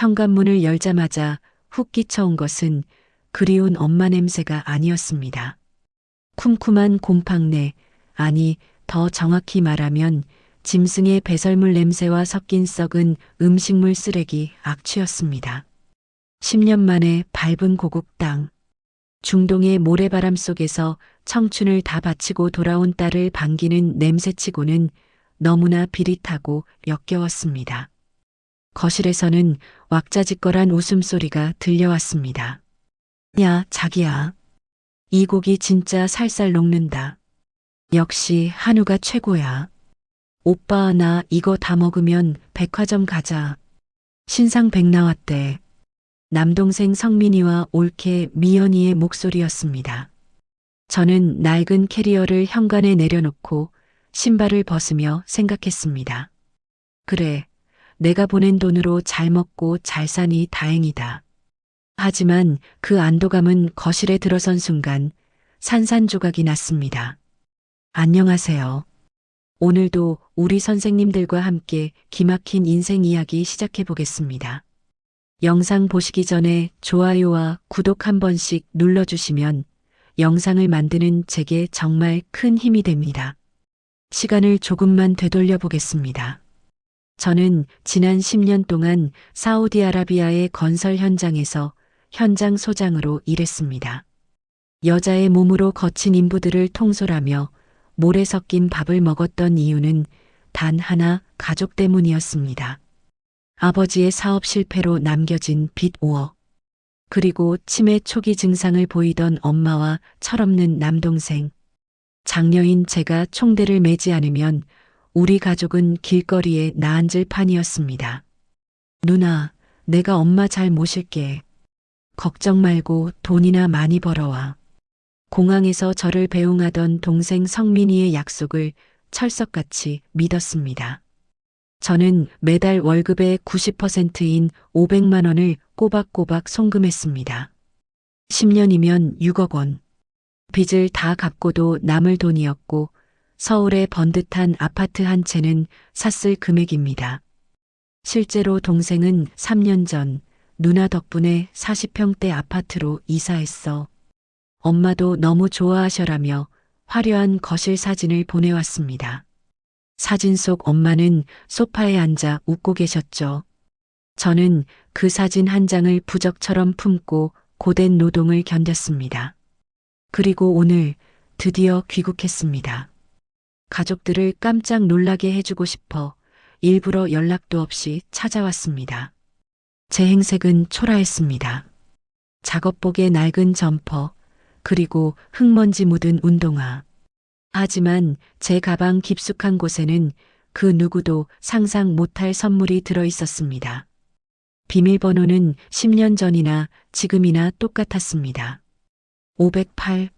현관문을 열자마자 훅 끼쳐온 것은 그리운 엄마 냄새가 아니었습니다. 쿰쿰한 곰팡내, 아니 더 정확히 말하면 짐승의 배설물 냄새와 섞인 썩은 음식물 쓰레기 악취였습니다. 10년 만에 밟은 고국 땅. 중동의 모래바람 속에서 청춘을 다 바치고 돌아온 딸을 반기는 냄새치고는 너무나 비릿하고 역겨웠습니다. 거실에서는 왁자지껄한 웃음소리가 들려왔습니다. 야, 자기야. 이 고기 진짜 살살 녹는다. 역시 한우가 최고야. 오빠, 나 이거 다 먹으면 백화점 가자. 신상 100 나왔대. 남동생 성민이와 올케 미연이의 목소리였습니다. 저는 낡은 캐리어를 현관에 내려놓고 신발을 벗으며 생각했습니다. 그래, 내가 보낸 돈으로 잘 먹고 잘 사니 다행이다. 하지만 그 안도감은 거실에 들어선 순간 산산조각이 났습니다. 안녕하세요. 오늘도 우리 선생님들과 함께 기막힌 인생 이야기 시작해 보겠습니다. 영상 보시기 전에 좋아요와 구독 한 번씩 눌러주시면 영상을 만드는 제게 정말 큰 힘이 됩니다. 시간을 조금만 되돌려 보겠습니다. 저는 지난 10년 동안 사우디아라비아의 건설 현장에서 현장 소장으로 일했습니다. 여자의 몸으로 거친 인부들을 통솔하며 모래 섞인 밥을 먹었던 이유는 단 하나, 가족 때문이었습니다. 아버지의 사업 실패로 남겨진 빚 5억. 그리고 치매 초기 증상을 보이던 엄마와 철없는 남동생. 장녀인 제가 총대를 매지 않으면 우리 가족은 길거리에 나앉을 판이었습니다. 누나, 내가 엄마 잘 모실게. 걱정 말고 돈이나 많이 벌어와. 공항에서 저를 배웅하던 동생 성민이의 약속을 철석같이 믿었습니다. 저는 매달 월급의 90%인 500만 원을 꼬박꼬박 송금했습니다. 10년이면 6억 원. 빚을 다 갚고도 남을 돈이었고 서울의 번듯한 아파트 한 채는 샀을 금액입니다. 실제로 동생은 3년 전 누나 덕분에 40평대 아파트로 이사했어. 엄마도 너무 좋아하셔라며 화려한 거실 사진을 보내왔습니다. 사진 속 엄마는 소파에 앉아 웃고 계셨죠. 저는 그 사진 한 장을 부적처럼 품고 고된 노동을 견뎠습니다. 그리고 오늘 드디어 귀국했습니다. 가족들을 깜짝 놀라게 해주고 싶어 일부러 연락도 없이 찾아왔습니다. 제 행색은 초라했습니다. 작업복에 낡은 점퍼, 그리고 흙먼지 묻은 운동화. 하지만 제 가방 깊숙한 곳에는 그 누구도 상상 못할 선물이 들어 있었습니다. 비밀번호는 10년 전이나 지금이나 똑같았습니다. 508.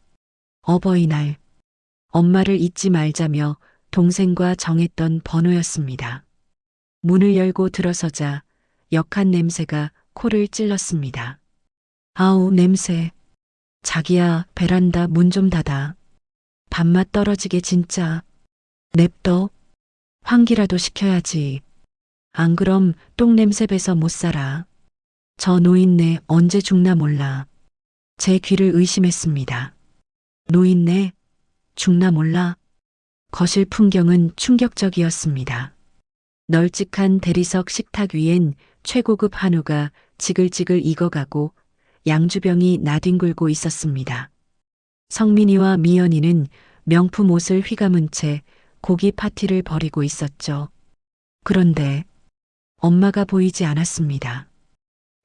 어버이날. 엄마를 잊지 말자며 동생과 정했던 번호였습니다. 문을 열고 들어서자 역한 냄새가 코를 찔렀습니다. 아우, 냄새. 자기야, 베란다 문 좀 닫아. 밥맛 떨어지게 진짜. 냅둬. 환기라도 시켜야지. 안 그럼 똥냄새 배서 못 살아. 저 노인네 언제 죽나 몰라. 제 귀를 의심했습니다. 노인네? 죽나 몰라? 거실 풍경은 충격적이었습니다. 널찍한 대리석 식탁 위엔 최고급 한우가 지글지글 익어가고 양주병이 나뒹굴고 있었습니다. 성민이와 미연이는 명품 옷을 휘감은 채 고기 파티를 벌이고 있었죠. 그런데 엄마가 보이지 않았습니다.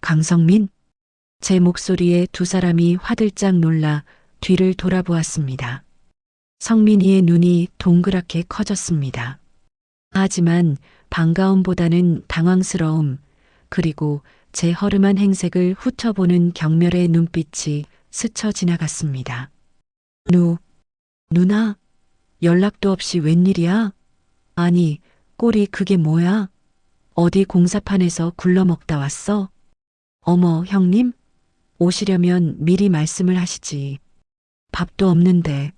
강성민? 제 목소리에 두 사람이 화들짝 놀라 뒤를 돌아보았습니다. 성민이의 눈이 동그랗게 커졌습니다. 하지만 반가움보다는 당황스러움, 그리고 제 허름한 행색을 훑어보는 경멸의 눈빛이 스쳐 지나갔습니다. 누나? 연락도 없이 웬일이야? 아니, 꼴이 그게 뭐야? 어디 공사판에서 굴러먹다 왔어? 어머, 형님? 오시려면 미리 말씀을 하시지. 밥도 없는데.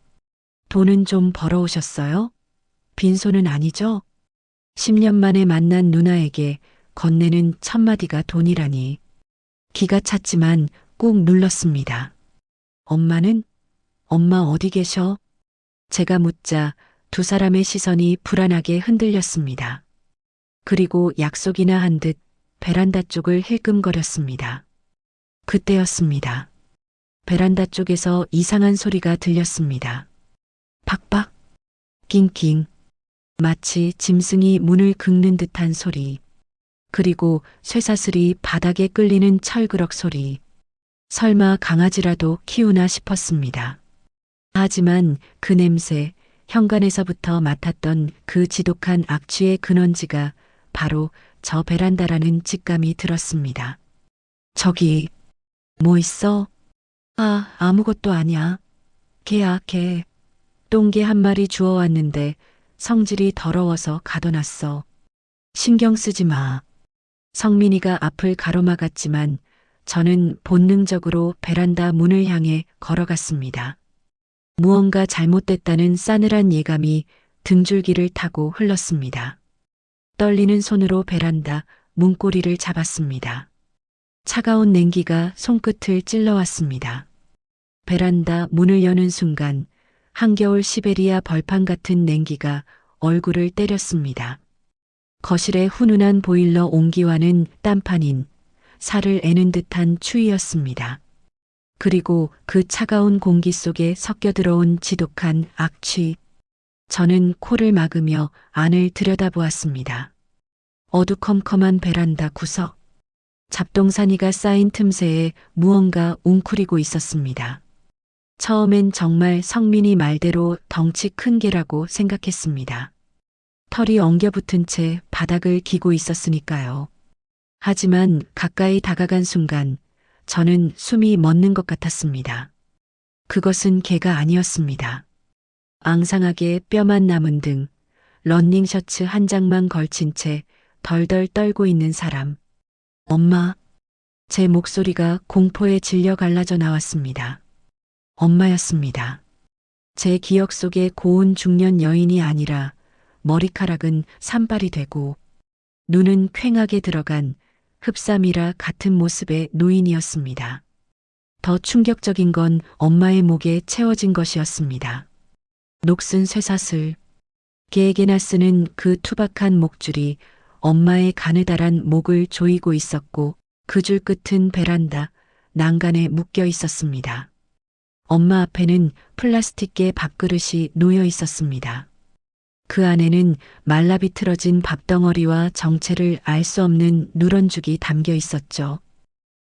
돈은 좀 벌어오셨어요? 빈손은 아니죠? 10년 만에 만난 누나에게 건네는 첫마디가 돈이라니. 기가 찼지만 꾹 눌렀습니다. 엄마는? 엄마 어디 계셔? 제가 묻자 두 사람의 시선이 불안하게 흔들렸습니다. 그리고 약속이나 한 듯 베란다 쪽을 힐끔거렸습니다. 그때였습니다. 베란다 쪽에서 이상한 소리가 들렸습니다. 팍팍, 낑낑, 마치 짐승이 문을 긁는 듯한 소리. 그리고 쇠사슬이 바닥에 끌리는 철그럭 소리. 설마 강아지라도 키우나 싶었습니다. 하지만 그 냄새, 현관에서부터 맡았던 그 지독한 악취의 근원지가 바로 저 베란다라는 직감이 들었습니다. 저기, 뭐 있어? 아, 아무것도 아니야. 개야, 개. 똥개 한 마리 주워왔는데 성질이 더러워서 가둬놨어. 신경 쓰지 마. 성민이가 앞을 가로막았지만 저는 본능적으로 베란다 문을 향해 걸어갔습니다. 무언가 잘못됐다는 싸늘한 예감이 등줄기를 타고 흘렀습니다. 떨리는 손으로 베란다 문고리를 잡았습니다. 차가운 냉기가 손끝을 찔러왔습니다. 베란다 문을 여는 순간 한겨울 시베리아 벌판 같은 냉기가 얼굴을 때렸습니다. 거실의 훈훈한 보일러 온기와는 딴판인 살을 애는 듯한 추위였습니다. 그리고 그 차가운 공기 속에 섞여 들어온 지독한 악취. 저는 코를 막으며 안을 들여다보았습니다. 어두컴컴한 베란다 구석. 잡동사니가 쌓인 틈새에 무언가 웅크리고 있었습니다. 처음엔 정말 성민이 말대로 덩치 큰 개라고 생각했습니다. 털이 엉겨붙은 채 바닥을 기고 있었으니까요. 하지만 가까이 다가간 순간 저는 숨이 멎는 것 같았습니다. 그것은 개가 아니었습니다. 앙상하게 뼈만 남은 등 러닝셔츠 한 장만 걸친 채 덜덜 떨고 있는 사람. 엄마. 제 목소리가 공포에 질려 갈라져 나왔습니다. 엄마였습니다. 제 기억 속의 고운 중년 여인이 아니라 머리카락은 산발이 되고 눈은 퀭하게 들어간 흡사미라 같은 모습의 노인이었습니다. 더 충격적인 건 엄마의 목에 채워진 것이었습니다. 녹슨 쇠사슬, 개에게나 쓰는 그 투박한 목줄이 엄마의 가느다란 목을 조이고 있었고 그 줄 끝은 베란다 난간에 묶여 있었습니다. 엄마 앞에는 플라스틱계 밥그릇이 놓여 있었습니다. 그 안에는 말라 비틀어진 밥덩어리와 정체를 알 수 없는 누런죽이 담겨 있었죠.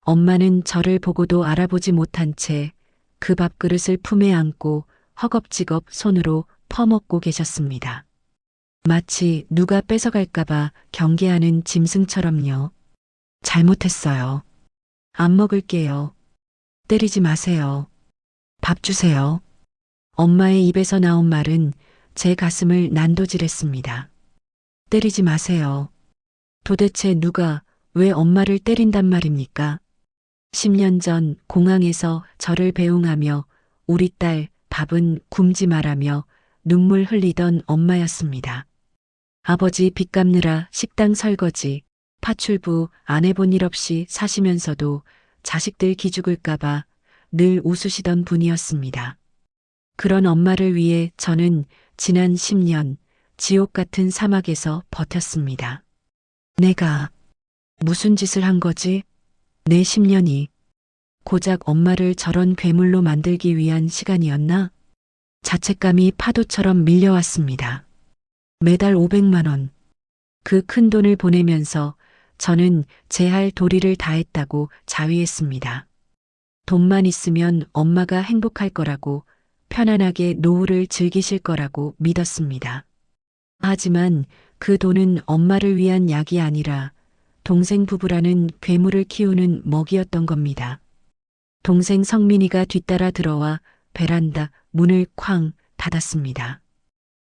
엄마는 저를 보고도 알아보지 못한 채 그 밥그릇을 품에 안고 허겁지겁 손으로 퍼먹고 계셨습니다. 마치 누가 뺏어갈까봐 경계하는 짐승처럼요. 잘못했어요. 안 먹을게요. 때리지 마세요. 밥 주세요. 엄마의 입에서 나온 말은 제 가슴을 난도질했습니다. 때리지 마세요. 도대체 누가 왜 엄마를 때린단 말입니까? 10년 전 공항에서 저를 배웅하며 우리 딸 밥은 굶지 말라며 눈물 흘리던 엄마였습니다. 아버지 빚 갚느라 식당 설거지, 파출부 안 해본 일 없이 사시면서도 자식들 기죽을까봐 늘 웃으시던 분이었습니다. 그런 엄마를 위해 저는 지난 10년 지옥 같은 사막에서 버텼습니다. 내가 무슨 짓을 한 거지? 내 10년이 고작 엄마를 저런 괴물로 만들기 위한 시간이었나? 자책감이 파도처럼 밀려왔습니다. 매달 500만 원. 그 큰 돈을 보내면서 저는 제 할 도리를 다했다고 자위했습니다. 돈만 있으면 엄마가 행복할 거라고 편안하게 노후를 즐기실 거라고 믿었습니다. 하지만 그 돈은 엄마를 위한 약이 아니라 동생 부부라는 괴물을 키우는 먹이였던 겁니다. 동생 성민이가 뒤따라 들어와 베란다 문을 쾅 닫았습니다.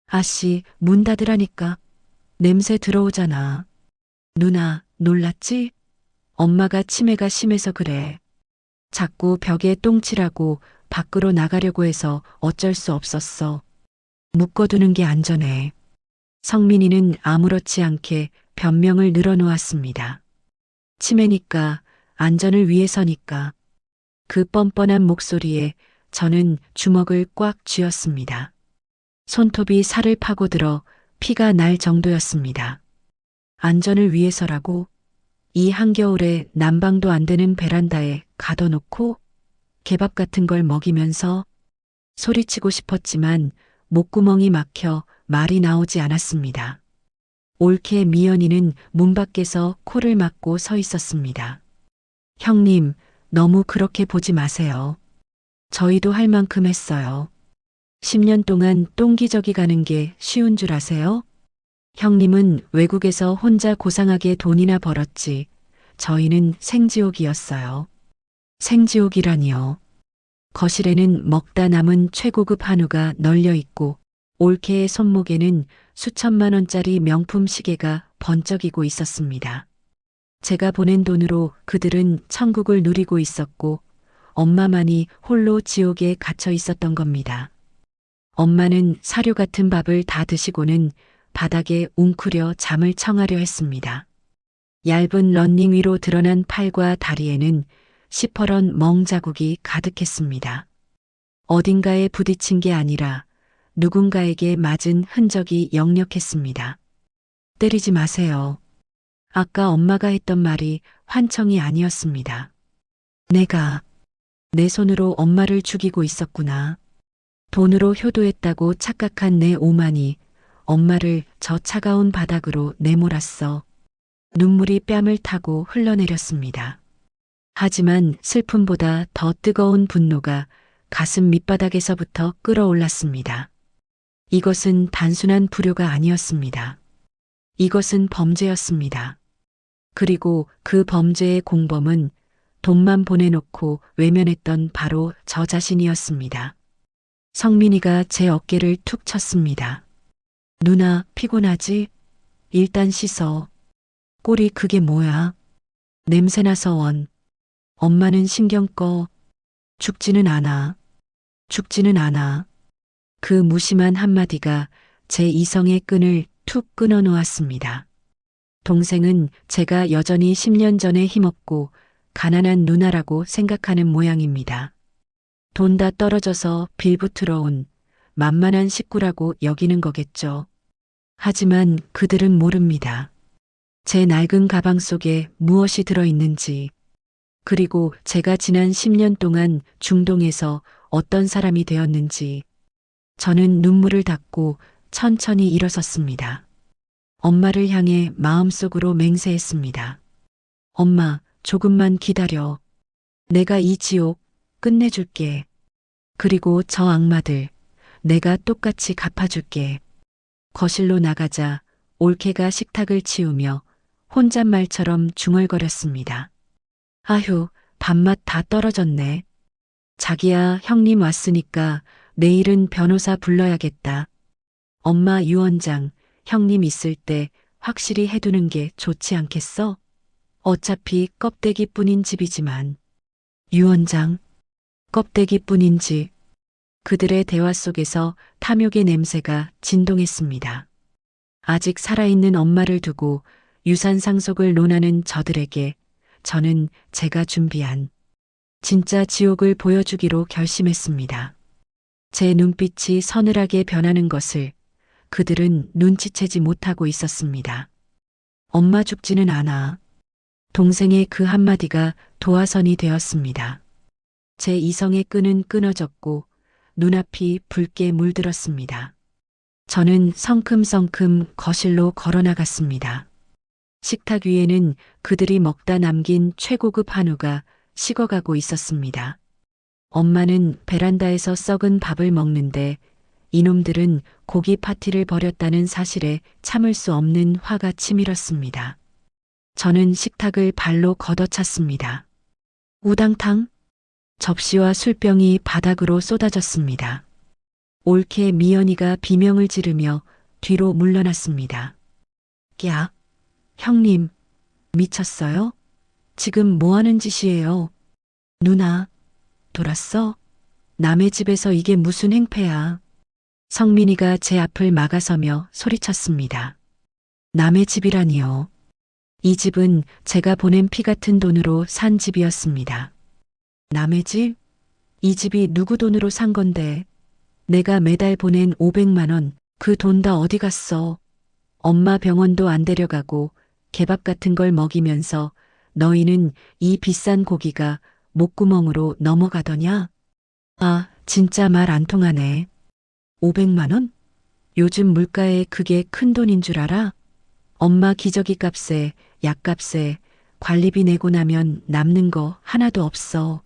아씨, 문 닫으라니까. 냄새 들어오잖아. 누나, 놀랐지? 엄마가 치매가 심해서 그래. 자꾸 벽에 똥칠하고 밖으로 나가려고 해서 어쩔 수 없었어. 묶어두는 게 안전해. 성민이는 아무렇지 않게 변명을 늘어놓았습니다. 치매니까, 안전을 위해서니까. 그 뻔뻔한 목소리에 저는 주먹을 꽉 쥐었습니다. 손톱이 살을 파고들어 피가 날 정도였습니다. 안전을 위해서라고? 이 한겨울에 난방도 안 되는 베란다에 가둬놓고 개밥 같은 걸 먹이면서 소리치고 싶었지만 목구멍이 막혀 말이 나오지 않았습니다. 올케 미연이는 문 밖에서 코를 막고 서 있었습니다. 형님, 너무 그렇게 보지 마세요. 저희도 할 만큼 했어요. 10년 동안 똥기저귀 가는 게 쉬운 줄 아세요? 형님은 외국에서 혼자 고상하게 돈이나 벌었지. 저희는 생지옥이었어요. 생지옥이라니요. 거실에는 먹다 남은 최고급 한우가 널려 있고 올케의 손목에는 수천만 원짜리 명품 시계가 번쩍이고 있었습니다. 제가 보낸 돈으로 그들은 천국을 누리고 있었고 엄마만이 홀로 지옥에 갇혀 있었던 겁니다. 엄마는 사료 같은 밥을 다 드시고는 바닥에 웅크려 잠을 청하려 했습니다. 얇은 러닝 위로 드러난 팔과 다리에는 시퍼런 멍 자국이 가득했습니다. 어딘가에 부딪힌 게 아니라 누군가에게 맞은 흔적이 역력했습니다. 때리지 마세요. 아까 엄마가 했던 말이 환청이 아니었습니다. 내가 내 손으로 엄마를 죽이고 있었구나. 돈으로 효도했다고 착각한 내 오만이 엄마를 저 차가운 바닥으로 내몰았어. 눈물이 뺨을 타고 흘러내렸습니다. 하지만 슬픔보다 더 뜨거운 분노가 가슴 밑바닥에서부터 끓어올랐습니다. 이것은 단순한 불효가 아니었습니다. 이것은 범죄였습니다. 그리고 그 범죄의 공범은 돈만 보내놓고 외면했던 바로 저 자신이었습니다. 성민이가 제 어깨를 툭 쳤습니다. 누나, 피곤하지? 일단 씻어. 꼴이 그게 뭐야? 냄새나서 원. 엄마는 신경 꺼. 죽지는 않아. 죽지는 않아. 그 무심한 한마디가 제 이성의 끈을 툭 끊어 놓았습니다. 동생은 제가 여전히 10년 전에 힘없고 가난한 누나라고 생각하는 모양입니다. 돈 다 떨어져서 빌붙으러 온 만만한 식구라고 여기는 거겠죠. 하지만 그들은 모릅니다. 제 낡은 가방 속에 무엇이 들어있는지, 그리고 제가 지난 10년 동안 중동에서 어떤 사람이 되었는지. 저는 눈물을 닦고 천천히 일어섰습니다. 엄마를 향해 마음속으로 맹세했습니다. 엄마, 조금만 기다려. 내가 이 지옥 끝내줄게. 그리고 저 악마들, 내가 똑같이 갚아줄게. 거실로 나가자 올케가 식탁을 치우며 혼잣말처럼 중얼거렸습니다. 아휴, 밥맛 다 떨어졌네. 자기야, 형님 왔으니까 내일은 변호사 불러야겠다. 엄마, 유 원장, 형님 있을 때 확실히 해두는 게 좋지 않겠어? 어차피 껍데기뿐인 집이지만. 유 원장, 껍데기뿐인지. 그들의 대화 속에서 탐욕의 냄새가 진동했습니다. 아직 살아있는 엄마를 두고 유산 상속을 논하는 저들에게 저는 제가 준비한 진짜 지옥을 보여주기로 결심했습니다. 제 눈빛이 서늘하게 변하는 것을 그들은 눈치채지 못하고 있었습니다. 엄마 죽지는 않아. 동생의 그 한마디가 도화선이 되었습니다. 제 이성의 끈은 끊어졌고 눈앞이 붉게 물들었습니다. 저는 성큼성큼 거실로 걸어나갔습니다. 식탁 위에는 그들이 먹다 남긴 최고급 한우가 식어가고 있었습니다. 엄마는 베란다에서 썩은 밥을 먹는데 이놈들은 고기 파티를 벌였다는 사실에 참을 수 없는 화가 치밀었습니다. 저는 식탁을 발로 걷어찼습니다. 우당탕? 접시와 술병이 바닥으로 쏟아졌습니다. 올케 미연이가 비명을 지르며 뒤로 물러났습니다. 야, 형님, 미쳤어요? 지금 뭐 하는 짓이에요? 누나, 돌았어? 남의 집에서 이게 무슨 행패야? 성민이가 제 앞을 막아서며 소리쳤습니다. 남의 집이라니요. 이 집은 제가 보낸 피 같은 돈으로 산 집이었습니다. 남의 집? 이 집이 누구 돈으로 산 건데 내가 매달 보낸 500만 원, 그 돈 다 어디 갔어? 엄마 병원도 안 데려가고 개밥 같은 걸 먹이면서 너희는 이 비싼 고기가 목구멍으로 넘어가더냐? 아, 진짜 말 안 통하네. 500만 원? 요즘 물가에 그게 큰 돈인 줄 알아? 엄마 기저귀 값에, 약값에, 관리비 내고 나면 남는 거 하나도 없어.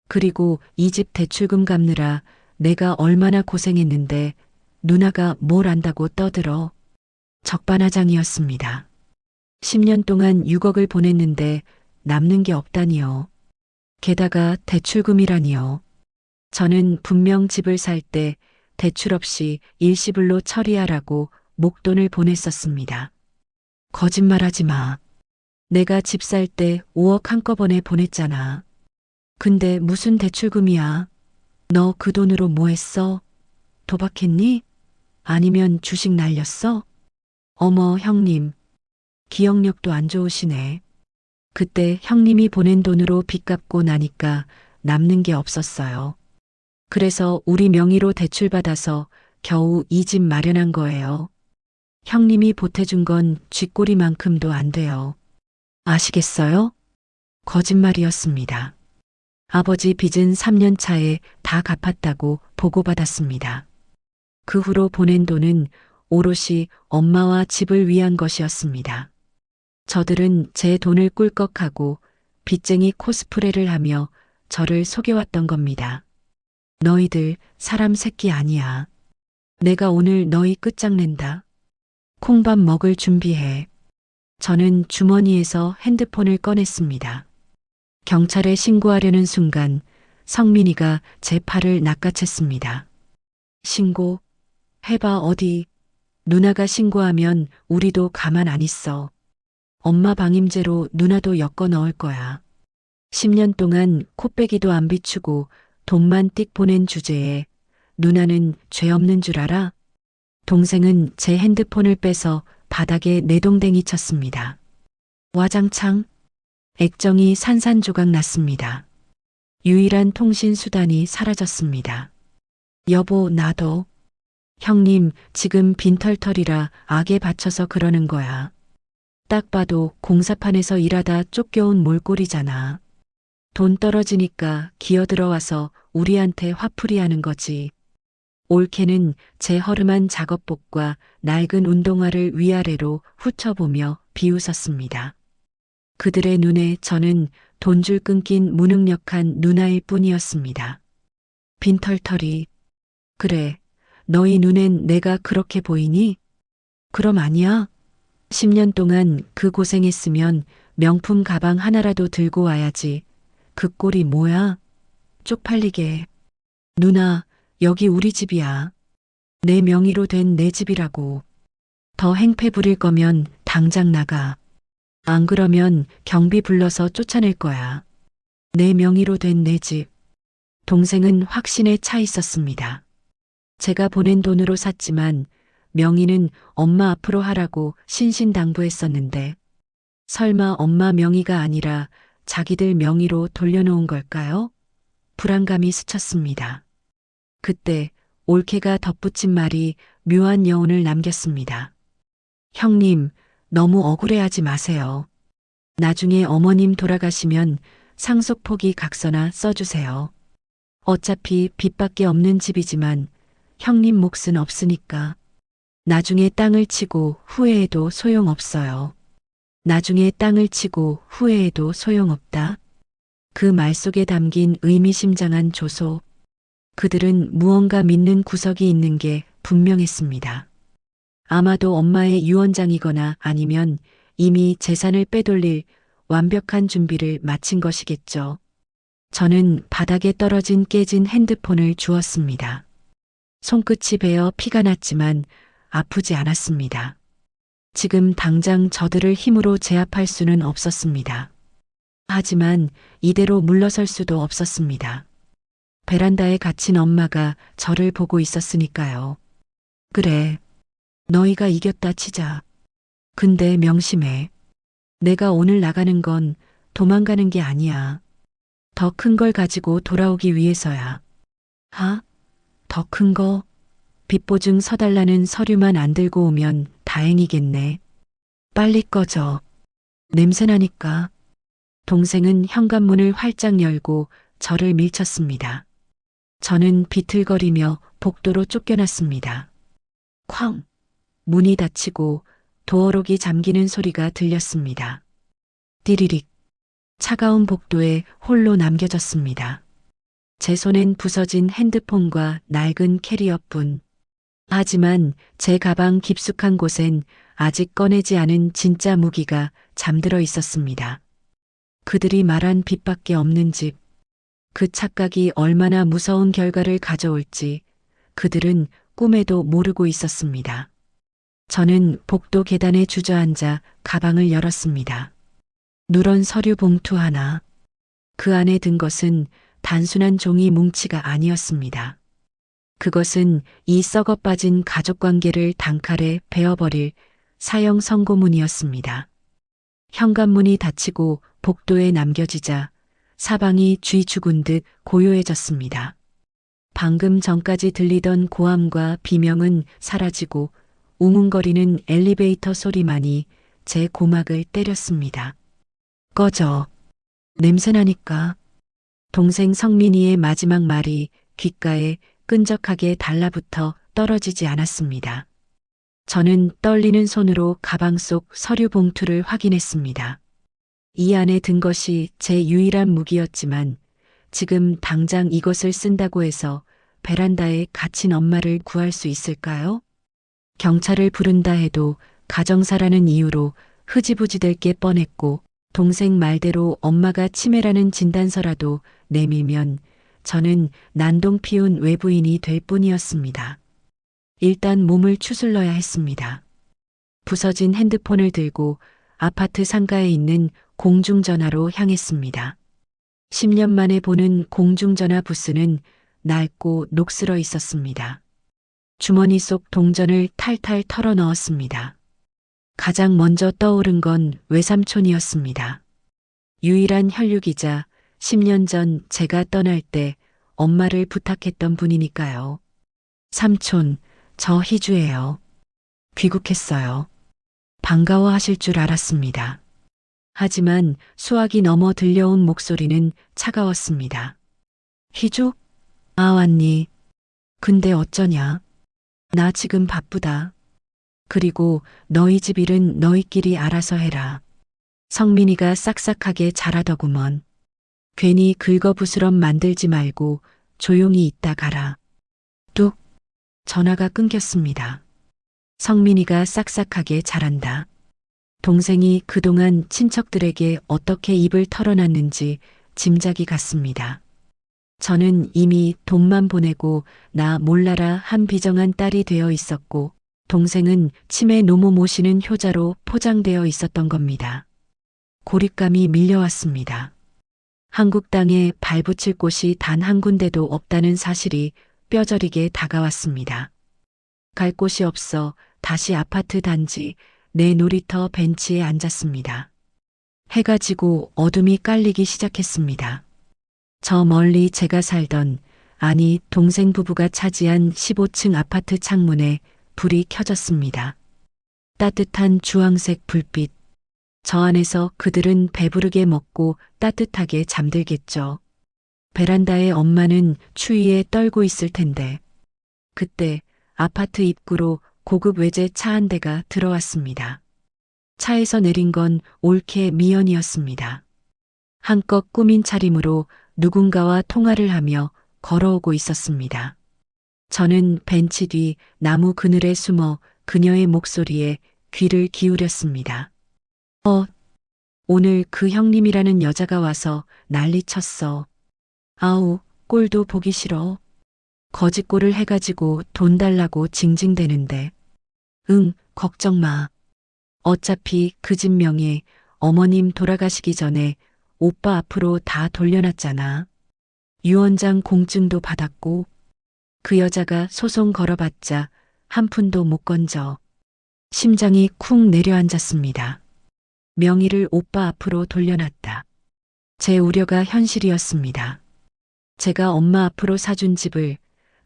그리고 이 집 대출금 갚느라 내가 얼마나 고생했는데 누나가 뭘 안다고 떠들어. 적반하장이었습니다. 10년 동안 6억을 보냈는데 남는 게 없다니요. 게다가 대출금이라니요. 저는 분명 집을 살 때 대출 없이 일시불로 처리하라고 목돈을 보냈었습니다. 거짓말하지 마. 내가 집 살 때 5억 한꺼번에 보냈잖아. 근데 무슨 대출금이야? 너 그 돈으로 뭐 했어? 도박했니? 아니면 주식 날렸어? 어머, 형님. 기억력도 안 좋으시네. 그때 형님이 보낸 돈으로 빚 갚고 나니까 남는 게 없었어요. 그래서 우리 명의로 대출받아서 겨우 이 집 마련한 거예요. 형님이 보태준 건 쥐꼬리만큼도 안 돼요. 아시겠어요? 거짓말이었습니다. 아버지 빚은 3년 차에 다 갚았다고 보고받았습니다. 그 후로 보낸 돈은 오롯이 엄마와 집을 위한 것이었습니다. 저들은 제 돈을 꿀꺽하고 빚쟁이 코스프레를 하며 저를 속여왔던 겁니다. 너희들 사람 새끼 아니야. 내가 오늘 너희 끝장낸다. 콩밥 먹을 준비해. 저는 주머니에서 핸드폰을 꺼냈습니다. 경찰에 신고하려는 순간 성민이가 제 팔을 낚아챘습니다. 신고? 해봐 어디. 누나가 신고하면 우리도 가만 안 있어. 엄마 방임죄로 누나도 엮어 넣을 거야. 10년 동안 코빼기도 안 비추고 돈만 띡 보낸 주제에 누나는 죄 없는 줄 알아? 동생은 제 핸드폰을 빼서 바닥에 내동댕이 쳤습니다. 와장창 액정이 산산조각 났습니다. 유일한 통신 수단이 사라졌습니다. 여보, 나도. 형님, 지금 빈털털이라 악에 받쳐서 그러는 거야. 딱 봐도 공사판에서 일하다 쫓겨온 몰골이잖아. 돈 떨어지니까 기어들어와서 우리한테 화풀이 하는 거지. 올케는 제 허름한 작업복과 낡은 운동화를 위아래로 훑어보며 비웃었습니다. 그들의 눈에 저는 돈줄 끊긴 무능력한 누나일 뿐이었습니다. 빈털터리. 그래, 너희 눈엔 내가 그렇게 보이니? 그럼 아니야? 10년 동안 그 고생했으면 명품 가방 하나라도 들고 와야지. 그 꼴이 뭐야? 쪽팔리게. 누나, 여기 우리 집이야. 내 명의로 된 내 집이라고. 더 행패 부릴 거면 당장 나가. 안 그러면 경비 불러서 쫓아낼 거야. 내 명의로 된 내 집. 동생은 확신에 차 있었습니다. 제가 보낸 돈으로 샀지만 명의는 엄마 앞으로 하라고 신신당부했었는데 설마 엄마 명의가 아니라 자기들 명의로 돌려놓은 걸까요? 불안감이 스쳤습니다. 그때 올케가 덧붙인 말이 묘한 여운을 남겼습니다. 형님, 너무 억울해하지 마세요. 나중에 어머님 돌아가시면 상속포기 각서나 써주세요. 어차피 빚밖에 없는 집이지만 형님 몫은 없으니까. 나중에 땅을 치고 후회해도 소용없어요. 나중에 땅을 치고 후회해도 소용없다. 그 말 속에 담긴 의미심장한 조소. 그들은 무언가 믿는 구석이 있는 게 분명했습니다. 아마도 엄마의 유언장이거나 아니면 이미 재산을 빼돌릴 완벽한 준비를 마친 것이겠죠. 저는 바닥에 떨어진 깨진 핸드폰을 주었습니다. 손끝이 베어 피가 났지만 아프지 않았습니다. 지금 당장 저들을 힘으로 제압할 수는 없었습니다. 하지만 이대로 물러설 수도 없었습니다. 베란다에 갇힌 엄마가 저를 보고 있었으니까요. 그래, 너희가 이겼다 치자. 근데 명심해. 내가 오늘 나가는 건 도망가는 게 아니야. 더 큰 걸 가지고 돌아오기 위해서야. 아? 더 큰 거? 빚보증 서달라는 서류만 안 들고 오면 다행이겠네. 빨리 꺼져. 냄새나니까. 동생은 현관문을 활짝 열고 저를 밀쳤습니다. 저는 비틀거리며 복도로 쫓겨났습니다. 쾅! 문이 닫히고 도어록이 잠기는 소리가 들렸습니다. 띠리릭. 차가운 복도에 홀로 남겨졌습니다. 제 손엔 부서진 핸드폰과 낡은 캐리어뿐. 하지만 제 가방 깊숙한 곳엔 아직 꺼내지 않은 진짜 무기가 잠들어 있었습니다. 그들이 말한 빚밖에 없는 집. 그 착각이 얼마나 무서운 결과를 가져올지 그들은 꿈에도 모르고 있었습니다. 저는 복도 계단에 주저앉아 가방을 열었습니다. 누런 서류 봉투 하나. 그 안에 든 것은 단순한 종이 뭉치가 아니었습니다. 그것은 이 썩어 빠진 가족관계를 단칼에 베어버릴 사형 선고문이었습니다. 현관문이 닫히고 복도에 남겨지자 사방이 쥐 죽은 듯 고요해졌습니다. 방금 전까지 들리던 고함과 비명은 사라지고 웅웅거리는 엘리베이터 소리만이 제 고막을 때렸습니다. 꺼져. 냄새나니까. 동생 성민이의 마지막 말이 귓가에 끈적하게 달라붙어 떨어지지 않았습니다. 저는 떨리는 손으로 가방 속 서류 봉투를 확인했습니다. 이 안에 든 것이 제 유일한 무기였지만 지금 당장 이것을 쓴다고 해서 베란다에 갇힌 엄마를 구할 수 있을까요? 경찰을 부른다 해도 가정사라는 이유로 흐지부지 될 게 뻔했고 동생 말대로 엄마가 치매라는 진단서라도 내밀면 저는 난동 피운 외부인이 될 뿐이었습니다. 일단 몸을 추슬러야 했습니다. 부서진 핸드폰을 들고 아파트 상가에 있는 공중전화로 향했습니다. 10년 만에 보는 공중전화 부스는 낡고 녹슬어 있었습니다. 주머니 속 동전을 탈탈 털어 넣었습니다. 가장 먼저 떠오른 건 외삼촌이었습니다. 유일한 혈육이자 10년 전 제가 떠날 때 엄마를 부탁했던 분이니까요. 삼촌, 저 희주예요. 귀국했어요. 반가워하실 줄 알았습니다. 하지만 수화기 넘어 들려온 목소리는 차가웠습니다. 희주? 아, 왔니? 근데 어쩌냐? 나 지금 바쁘다. 그리고 너희 집 일은 너희끼리 알아서 해라. 성민이가 싹싹하게 잘하더구먼. 괜히 긁어부스럼 만들지 말고 조용히 있다 가라. 뚝. 전화가 끊겼습니다. 성민이가 싹싹하게 잘한다. 동생이 그동안 친척들에게 어떻게 입을 털어놨는지 짐작이 갔습니다. 저는 이미 돈만 보내고 나 몰라라 한 비정한 딸이 되어 있었고 동생은 치매 노모 모시는 효자로 포장되어 있었던 겁니다. 고립감이 밀려왔습니다. 한국 땅에 발붙일 곳이 단 한 군데도 없다는 사실이 뼈저리게 다가왔습니다. 갈 곳이 없어 다시 아파트 단지 내 놀이터 벤치에 앉았습니다. 해가 지고 어둠이 깔리기 시작했습니다. 저 멀리 제가 살던, 아니 동생 부부가 차지한 15층 아파트 창문에 불이 켜졌습니다. 따뜻한 주황색 불빛. 저 안에서 그들은 배부르게 먹고 따뜻하게 잠들겠죠. 베란다에 엄마는 추위에 떨고 있을 텐데. 그때 아파트 입구로 고급 외제 차 한 대가 들어왔습니다. 차에서 내린 건 올케 미연이었습니다. 한껏 꾸민 차림으로 누군가와 통화를 하며 걸어오고 있었습니다. 저는 벤치 뒤 나무 그늘에 숨어 그녀의 목소리에 귀를 기울였습니다. 오늘 그 형님이라는 여자가 와서 난리쳤어. 아우, 꼴도 보기 싫어. 거짓골을 해가지고 돈 달라고 징징대는데. 응, 걱정 마. 어차피 그 집 명의 어머님 돌아가시기 전에 오빠 앞으로 다 돌려놨잖아. 유언장 공증도 받았고 그 여자가 소송 걸어봤자 한 푼도 못 건져. 심장이 쿵 내려앉았습니다. 명의를 오빠 앞으로 돌려놨다. 제 우려가 현실이었습니다. 제가 엄마 앞으로 사준 집을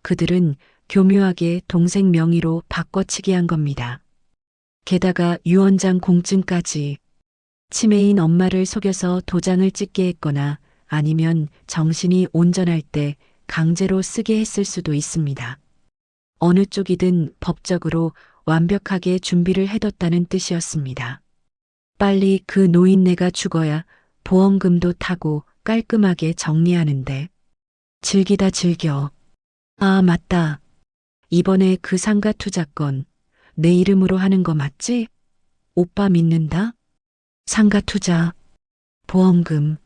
그들은 교묘하게 동생 명의로 바꿔치기 한 겁니다. 게다가 유언장 공증까지. 치매인 엄마를 속여서 도장을 찍게 했거나 아니면 정신이 온전할 때 강제로 쓰게 했을 수도 있습니다. 어느 쪽이든 법적으로 완벽하게 준비를 해뒀다는 뜻이었습니다. 빨리 그 노인네가 죽어야 보험금도 타고 깔끔하게 정리하는데. 즐기다 즐겨. 아, 맞다. 이번에 그 상가 투자건 내 이름으로 하는 거 맞지? 오빠 믿는다? 상가 투자, 보험금.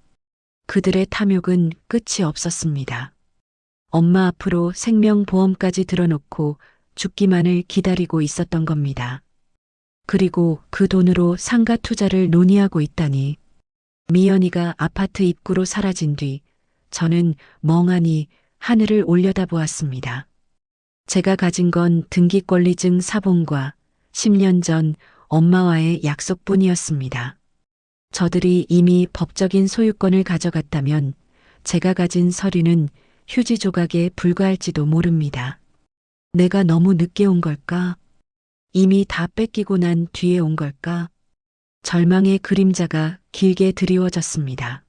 그들의 탐욕은 끝이 없었습니다. 엄마 앞으로 생명보험까지 들어놓고 죽기만을 기다리고 있었던 겁니다. 그리고 그 돈으로 상가 투자를 논의하고 있다니. 미연이가 아파트 입구로 사라진 뒤 저는 멍하니 하늘을 올려다보았습니다. 제가 가진 건 등기권리증 사본과 10년 전 엄마와의 약속뿐이었습니다. 저들이 이미 법적인 소유권을 가져갔다면 제가 가진 서류는 휴지 조각에 불과할지도 모릅니다. 내가 너무 늦게 온 걸까? 이미 다 뺏기고 난 뒤에 온 걸까? 절망의 그림자가 길게 드리워졌습니다.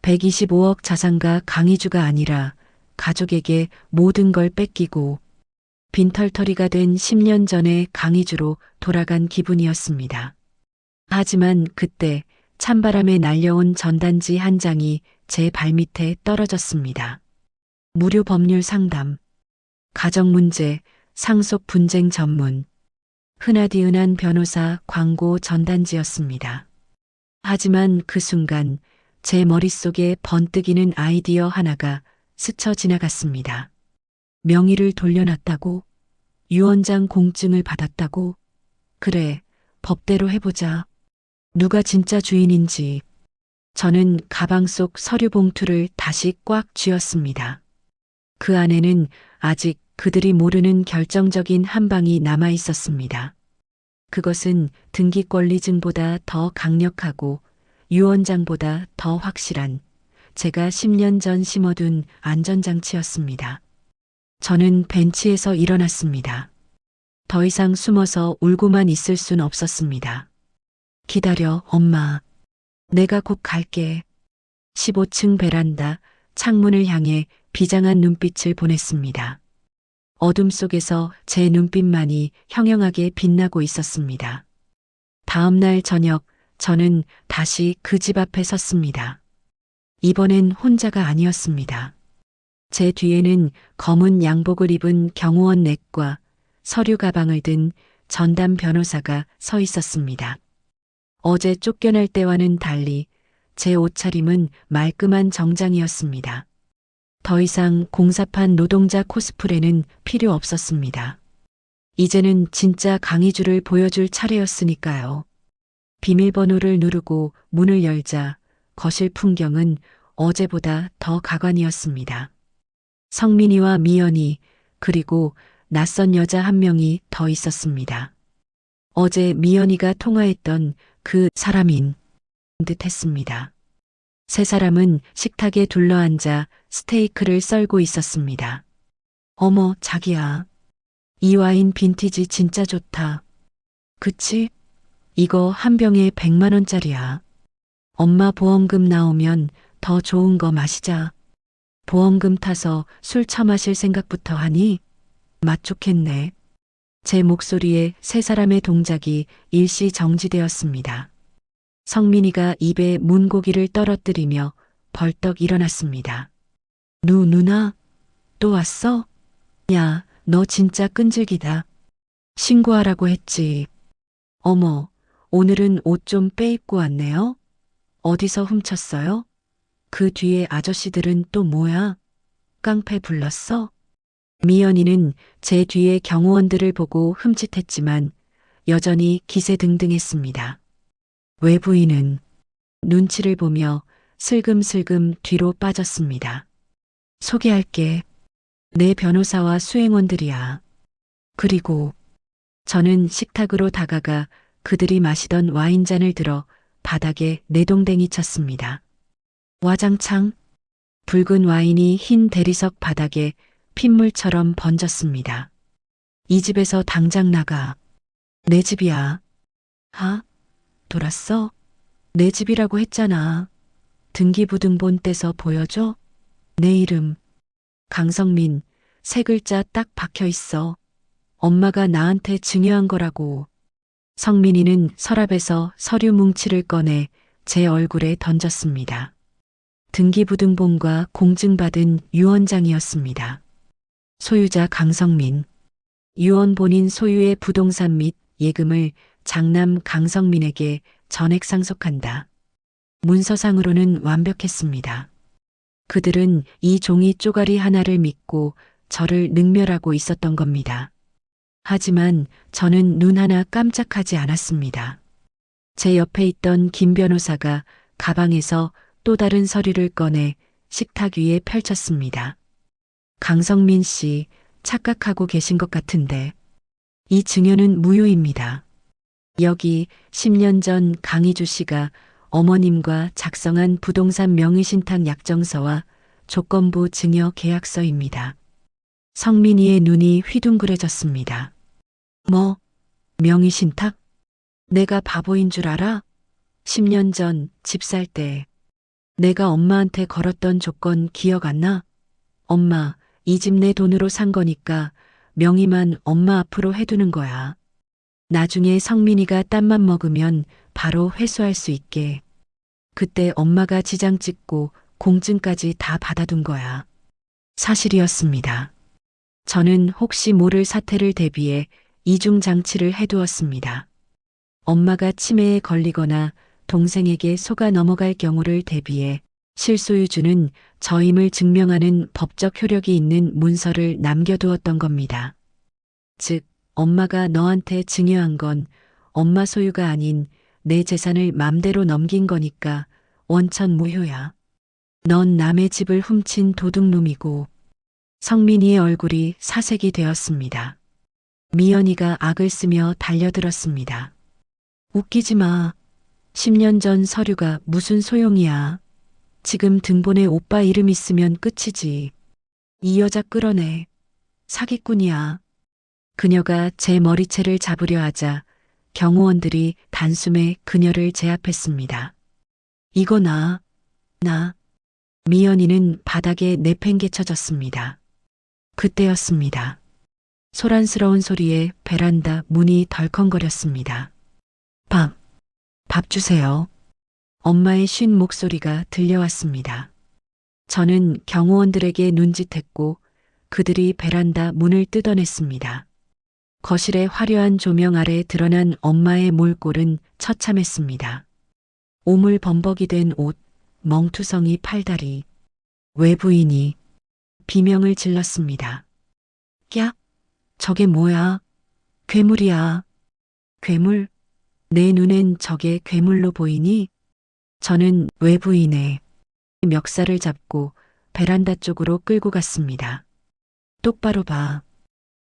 125억 자산가 강희주가 아니라 가족에게 모든 걸 뺏기고 빈털터리가 된 10년 전의 강희주로 돌아간 기분이었습니다. 하지만 그때 찬바람에 날려온 전단지 한 장이 제 발밑에 떨어졌습니다. 무료 법률 상담, 가정문제, 상속 분쟁 전문, 흔하디흔한 변호사 광고 전단지였습니다. 하지만 그 순간 제 머릿속에 번뜩이는 아이디어 하나가 스쳐 지나갔습니다. 명의를 돌려놨다고? 유언장 공증을 받았다고? 그래, 법대로 해보자. 누가 진짜 주인인지. 저는 가방 속 서류 봉투를 다시 꽉 쥐었습니다. 그 안에는 아직 그들이 모르는 결정적인 한 방이 남아 있었습니다. 그것은 등기권리증보다 더 강력하고 유언장보다 더 확실한 제가 10년 전 심어둔 안전장치였습니다. 저는 벤치에서 일어났습니다. 더 이상 숨어서 울고만 있을 순 없었습니다. 기다려, 엄마. 내가 곧 갈게. 15층 베란다, 창문을 향해 비장한 눈빛을 보냈습니다. 어둠 속에서 제 눈빛만이 형형하게 빛나고 있었습니다. 다음 날 저녁, 저는 다시 그 집 앞에 섰습니다. 이번엔 혼자가 아니었습니다. 제 뒤에는 검은 양복을 입은 경호원 넷과 서류 가방을 든 전담 변호사가 서 있었습니다. 어제 쫓겨날 때와는 달리 제 옷차림은 말끔한 정장이었습니다. 더 이상 공사판 노동자 코스프레는 필요 없었습니다. 이제는 진짜 강희주를 보여줄 차례였으니까요. 비밀번호를 누르고 문을 열자 거실 풍경은 어제보다 더 가관이었습니다. 성민이와 미연이 그리고 낯선 여자 한 명이 더 있었습니다. 어제 미연이가 통화했던 그 사람인 듯 했습니다. 세 사람은 식탁에 둘러앉아 스테이크를 썰고 있었습니다. 어머, 자기야. 이 와인 빈티지 진짜 좋다. 그치? 이거 한 병에 100만 원짜리야. 엄마 보험금 나오면 더 좋은 거 마시자. 보험금 타서 술 처마실 생각부터 하니? 맛 좋겠네. 제 목소리에 세 사람의 동작이 일시 정지되었습니다. 성민이가 입에 문고기를 떨어뜨리며 벌떡 일어났습니다. 누나? 또 왔어? 야, 너 진짜 끈질기다. 신고하라고 했지. 어머, 오늘은 옷 좀 빼입고 왔네요? 어디서 훔쳤어요? 그 뒤에 아저씨들은 또 뭐야? 깡패 불렀어? 미연이는 제 뒤에 경호원들을 보고 흠칫했지만 여전히 기세등등했습니다. 외부인은 눈치를 보며 슬금슬금 뒤로 빠졌습니다. 소개할게. 내 변호사와 수행원들이야. 그리고 저는 식탁으로 다가가 그들이 마시던 와인잔을 들어 바닥에 내동댕이 쳤습니다. 와장창 붉은 와인이 흰 대리석 바닥에 핏물처럼 번졌습니다. 이 집에서 당장 나가. 내 집이야. 아, 돌았어? 내 집이라고 했잖아. 등기부등본 떼서 보여줘? 내 이름. 강성민. 세 글자 딱 박혀 있어. 엄마가 나한테 증여한 거라고. 성민이는 서랍에서 서류 뭉치를 꺼내 제 얼굴에 던졌습니다. 등기부등본과 공증받은 유언장이었습니다. 소유자 강성민. 유언 본인 소유의 부동산 및 예금을 장남 강성민에게 전액 상속한다. 문서상으로는 완벽했습니다. 그들은 이 종이 쪼가리 하나를 믿고 저를 능멸하고 있었던 겁니다. 하지만 저는 눈 하나 깜짝하지 않았습니다. 제 옆에 있던 김 변호사가 가방에서 또 다른 서류를 꺼내 식탁 위에 펼쳤습니다. 강성민 씨, 착각하고 계신 것 같은데 이 증여는 무효입니다. 여기 10년 전 강희주 씨가 어머님과 작성한 부동산 명의신탁 약정서와 조건부 증여 계약서입니다. 성민이의 눈이 휘둥그레졌습니다. 뭐, 명의신탁? 내가 바보인 줄 알아? 10년 전 집 살 때 내가 엄마한테 걸었던 조건 기억 안 나? 엄마, 이 집 내 돈으로 산 거니까 명의만 엄마 앞으로 해두는 거야. 나중에 성민이가 딴맘 먹으면 바로 회수할 수 있게. 그때 엄마가 지장 찍고 공증까지 다 받아둔 거야. 사실이었습니다. 저는 혹시 모를 사태를 대비해 이중 장치를 해두었습니다. 엄마가 치매에 걸리거나 동생에게 속아 넘어갈 경우를 대비해 실소유주는 저임을 증명하는 법적 효력이 있는 문서를 남겨두었던 겁니다. 즉, 엄마가 너한테 증여한 건 엄마 소유가 아닌 내 재산을 맘대로 넘긴 거니까 원천 무효야. 넌 남의 집을 훔친 도둑놈이고. 성민이의 얼굴이 사색이 되었습니다. 미연이가 악을 쓰며 달려들었습니다. 웃기지 마. 10년 전 서류가 무슨 소용이야. 지금 등본에 오빠 이름 있으면 끝이지. 이 여자 끌어내. 사기꾼이야. 그녀가 제 머리채를 잡으려 하자 경호원들이 단숨에 그녀를 제압했습니다. 이거 나. 미연이는 바닥에 내팽개쳐졌습니다. 그때였습니다. 소란스러운 소리에 베란다 문이 덜컹거렸습니다. 밥 주세요. 엄마의 쉰 목소리가 들려왔습니다. 저는 경호원들에게 눈짓했고 그들이 베란다 문을 뜯어냈습니다. 거실의 화려한 조명 아래 드러난 엄마의 몰골은 처참했습니다. 오물범벅이 된 옷, 멍투성이 팔다리. 외부인이 비명을 질렀습니다. 야, 저게 뭐야? 괴물이야. 괴물? 내 눈엔 저게 괴물로 보이니? 저는 외부인의 멱살을 잡고 베란다 쪽으로 끌고 갔습니다. 똑바로 봐.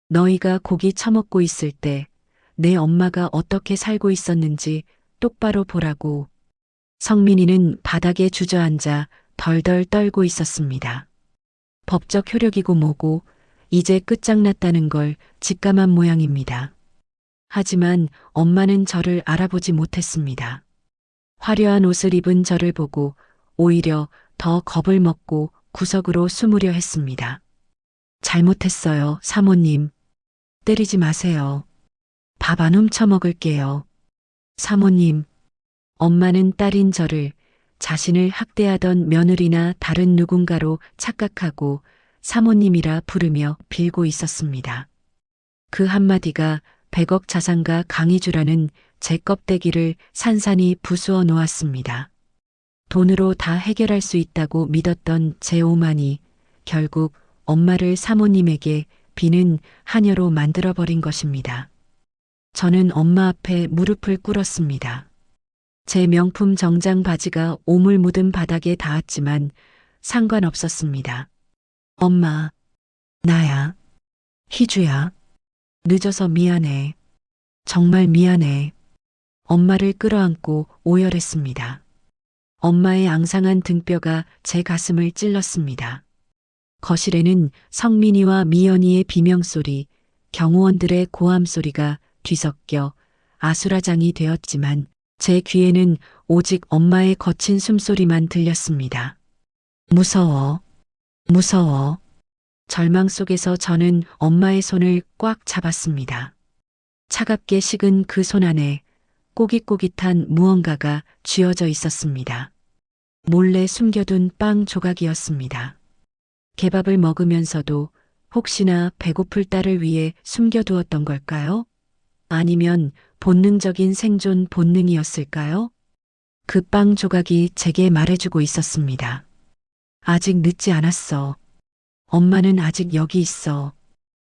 너희가 고기 처먹고 있을 때 내 엄마가 어떻게 살고 있었는지 똑바로 보라고. 성민이는 바닥에 주저앉아 덜덜 떨고 있었습니다. 법적 효력이고 뭐고 이제 끝장났다는 걸 직감한 모양입니다. 하지만 엄마는 저를 알아보지 못했습니다. 화려한 옷을 입은 저를 보고 오히려 더 겁을 먹고 구석으로 숨으려 했습니다. 잘못했어요, 사모님. 때리지 마세요. 밥 안 훔쳐 먹을게요. 사모님. 엄마는 딸인 저를 자신을 학대하던 며느리나 다른 누군가로 착각하고 사모님이라 부르며 빌고 있었습니다. 그 한마디가 100억 자산가 강희주라는 제 껍데기를 산산이 부수어 놓았습니다. 돈으로 다 해결할 수 있다고 믿었던 제 오만이 결국 엄마를 사모님에게 비는 하녀로 만들어버린 것입니다. 저는 엄마 앞에 무릎을 꿇었습니다. 제 명품 정장 바지가 오물 묻은 바닥에 닿았지만 상관없었습니다. 엄마, 나야. 희주야. 늦어서 미안해. 정말 미안해. 엄마를 끌어안고 오열했습니다. 엄마의 앙상한 등뼈가 제 가슴을 찔렀습니다. 거실에는 성민이와 미연이의 비명소리, 경호원들의 고함소리가 뒤섞여 아수라장이 되었지만 제 귀에는 오직 엄마의 거친 숨소리만 들렸습니다. 무서워, 무서워. 절망 속에서 저는 엄마의 손을 꽉 잡았습니다. 차갑게 식은 그 손 안에 꼬깃꼬깃한 무언가가 쥐어져 있었습니다. 몰래 숨겨둔 빵 조각이었습니다. 개밥을 먹으면서도 혹시나 배고플 딸을 위해 숨겨두었던 걸까요? 아니면 본능적인 생존 본능이었을까요? 그 빵 조각이 제게 말해주고 있었습니다. 아직 늦지 않았어. 엄마는 아직 여기 있어.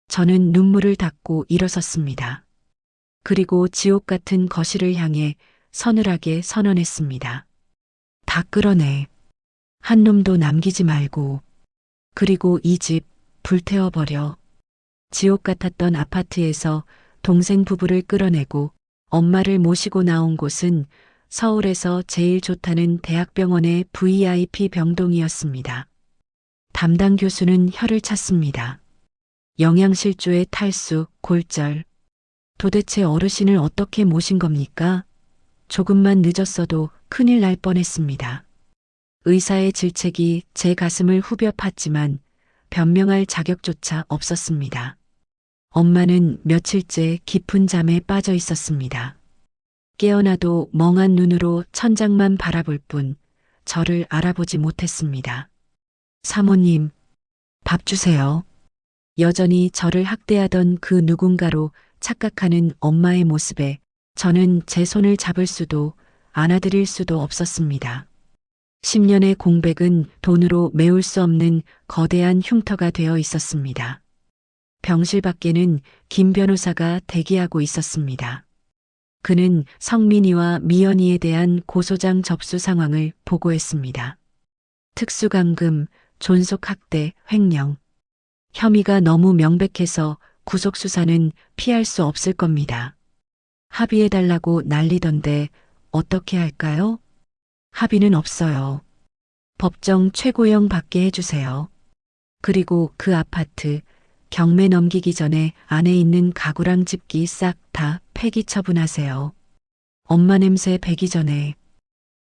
저는 눈물을 닦고 일어섰습니다. 그리고 지옥 같은 거실을 향해 서늘하게 선언했습니다. 다 끌어내. 한 놈도 남기지 말고. 그리고 이 집 불태워버려. 지옥 같았던 아파트에서 동생 부부를 끌어내고 엄마를 모시고 나온 곳은 서울에서 제일 좋다는 대학병원의 VIP 병동이었습니다. 담당 교수는 혀를 찼습니다. 영양실조의 탈수, 골절. 도대체 어르신을 어떻게 모신 겁니까? 조금만 늦었어도 큰일 날 뻔했습니다. 의사의 질책이 제 가슴을 후벼 팠지만 변명할 자격조차 없었습니다. 엄마는 며칠째 깊은 잠에 빠져 있었습니다. 깨어나도 멍한 눈으로 천장만 바라볼 뿐 저를 알아보지 못했습니다. 사모님, 밥 주세요. 여전히 저를 학대하던 그 누군가로 착각하는 엄마의 모습에 저는 제 손을 잡을 수도 안아드릴 수도 없었습니다. 10년의 공백은 돈으로 메울 수 없는 거대한 흉터가 되어 있었습니다. 병실 밖에는 김 변호사가 대기하고 있었습니다. 그는 성민이와 미연이에 대한 고소장 접수 상황을 보고했습니다. 특수감금, 존속학대, 횡령. 혐의가 너무 명백해서 구속수사는 피할 수 없을 겁니다. 합의해달라고 난리던데 어떻게 할까요? 합의는 없어요. 법정 최고형 받게 해주세요. 그리고 그 아파트 경매 넘기기 전에 안에 있는 가구랑 집기 싹 다 폐기 처분하세요. 엄마 냄새 배기 전에.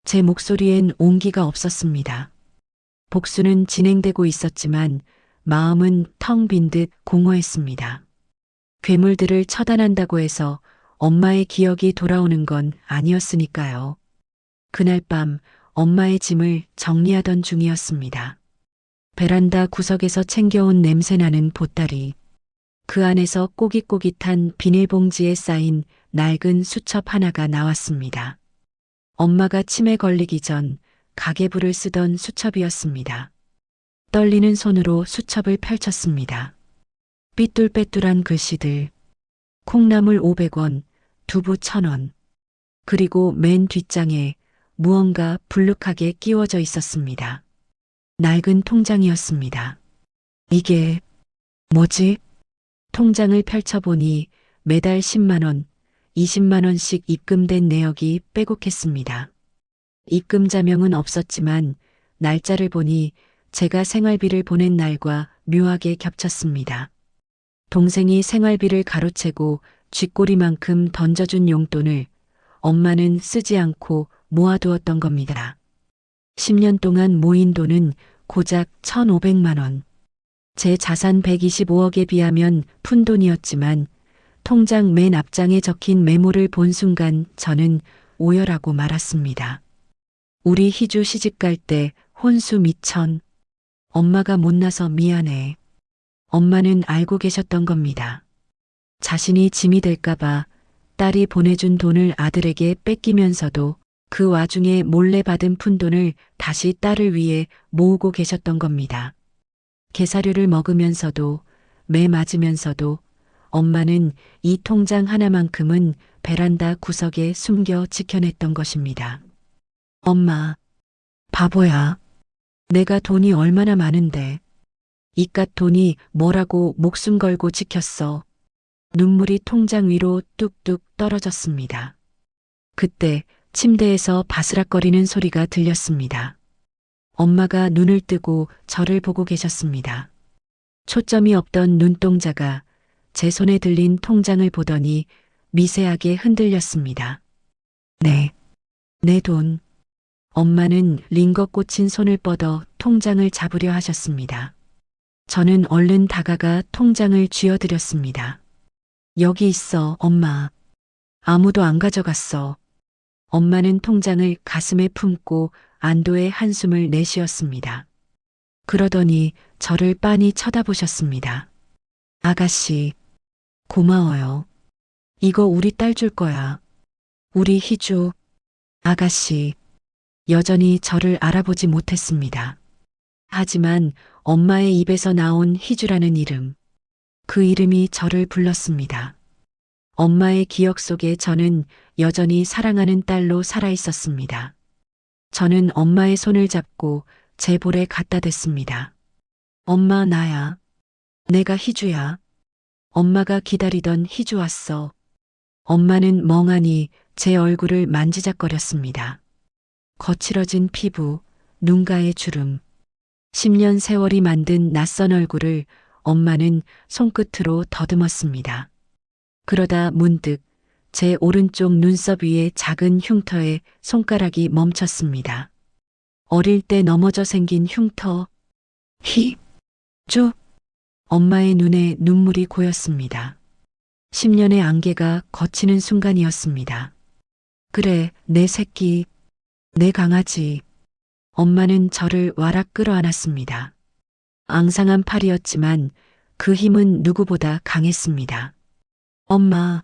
제 목소리엔 온기가 없었습니다. 복수는 진행되고 있었지만 마음은 텅 빈 듯 공허했습니다. 괴물들을 처단한다고 해서 엄마의 기억이 돌아오는 건 아니었으니까요. 그날 밤 엄마의 짐을 정리하던 중이었습니다. 베란다 구석에서 챙겨온 냄새나는 보따리. 그 안에서 꼬깃꼬깃한 비닐봉지에 쌓인 낡은 수첩 하나가 나왔습니다. 엄마가 치매 걸리기 전 가계부를 쓰던 수첩이었습니다. 떨리는 손으로 수첩을 펼쳤습니다. 삐뚤빼뚤한 글씨들. 콩나물 500원, 두부 1000원. 그리고 맨 뒷장에 무언가 불룩하게 끼워져 있었습니다. 낡은 통장이었습니다. 이게 뭐지? 통장을 펼쳐보니 매달 10만 원, 20만 원씩 입금된 내역이 빼곡했습니다. 입금자명은 없었지만 날짜를 보니 제가 생활비를 보낸 날과 묘하게 겹쳤습니다. 동생이 생활비를 가로채고 쥐꼬리만큼 던져준 용돈을 엄마는 쓰지 않고 모아두었던 겁니다. 10년 동안 모인 돈은 고작 1,500만 원. 제 자산 125억에 비하면 푼돈이었지만 통장 맨 앞장에 적힌 메모를 본 순간 저는 오열하고 말았습니다. 우리 희주 시집갈 때 혼수 미천. 엄마가 못나서 미안해. 엄마는 알고 계셨던 겁니다. 자신이 짐이 될까봐 딸이 보내준 돈을 아들에게 뺏기면서도 그 와중에 몰래 받은 푼돈을 다시 딸을 위해 모으고 계셨던 겁니다. 게사료를 먹으면서도 매 맞으면서도 엄마는 이 통장 하나만큼은 베란다 구석에 숨겨 지켜냈던 것입니다. 엄마, 바보야. 내가 돈이 얼마나 많은데. 이깟 돈이 뭐라고 목숨 걸고 지켰어. 눈물이 통장 위로 뚝뚝 떨어졌습니다. 그때 침대에서 바스락거리는 소리가 들렸습니다. 엄마가 눈을 뜨고 저를 보고 계셨습니다. 초점이 없던 눈동자가 제 손에 들린 통장을 보더니 미세하게 흔들렸습니다. 네, 내 돈. 엄마는 링거 꽂힌 손을 뻗어 통장을 잡으려 하셨습니다. 저는 얼른 다가가 통장을 쥐어드렸습니다. 여기 있어, 엄마. 아무도 안 가져갔어. 엄마는 통장을 가슴에 품고 안도의 한숨을 내쉬었습니다. 그러더니 저를 빤히 쳐다보셨습니다. 아가씨, 고마워요. 이거 우리 딸 줄 거야. 우리 희주. 아가씨, 여전히 저를 알아보지 못했습니다. 하지만 엄마의 입에서 나온 희주라는 이름, 그 이름이 저를 불렀습니다. 엄마의 기억 속에 저는 여전히 사랑하는 딸로 살아 있었습니다. 저는 엄마의 손을 잡고 제 볼에 갖다 댔습니다. 엄마, 나야. 내가 희주야. 엄마가 기다리던 희주 왔어. 엄마는 멍하니 제 얼굴을 만지작거렸습니다. 거칠어진 피부, 눈가의 주름. 10년 세월이 만든 낯선 얼굴을 엄마는 손끝으로 더듬었습니다. 그러다 문득 제 오른쪽 눈썹 위에 작은 흉터에 손가락이 멈췄습니다. 어릴 때 넘어져 생긴 흉터. 희주. 엄마의 눈에 눈물이 고였습니다. 10년의 안개가 걷히는 순간이었습니다. 그래, 내 새끼, 내 강아지. 엄마는 저를 와락 끌어안았습니다. 앙상한 팔이었지만 그 힘은 누구보다 강했습니다. 엄마,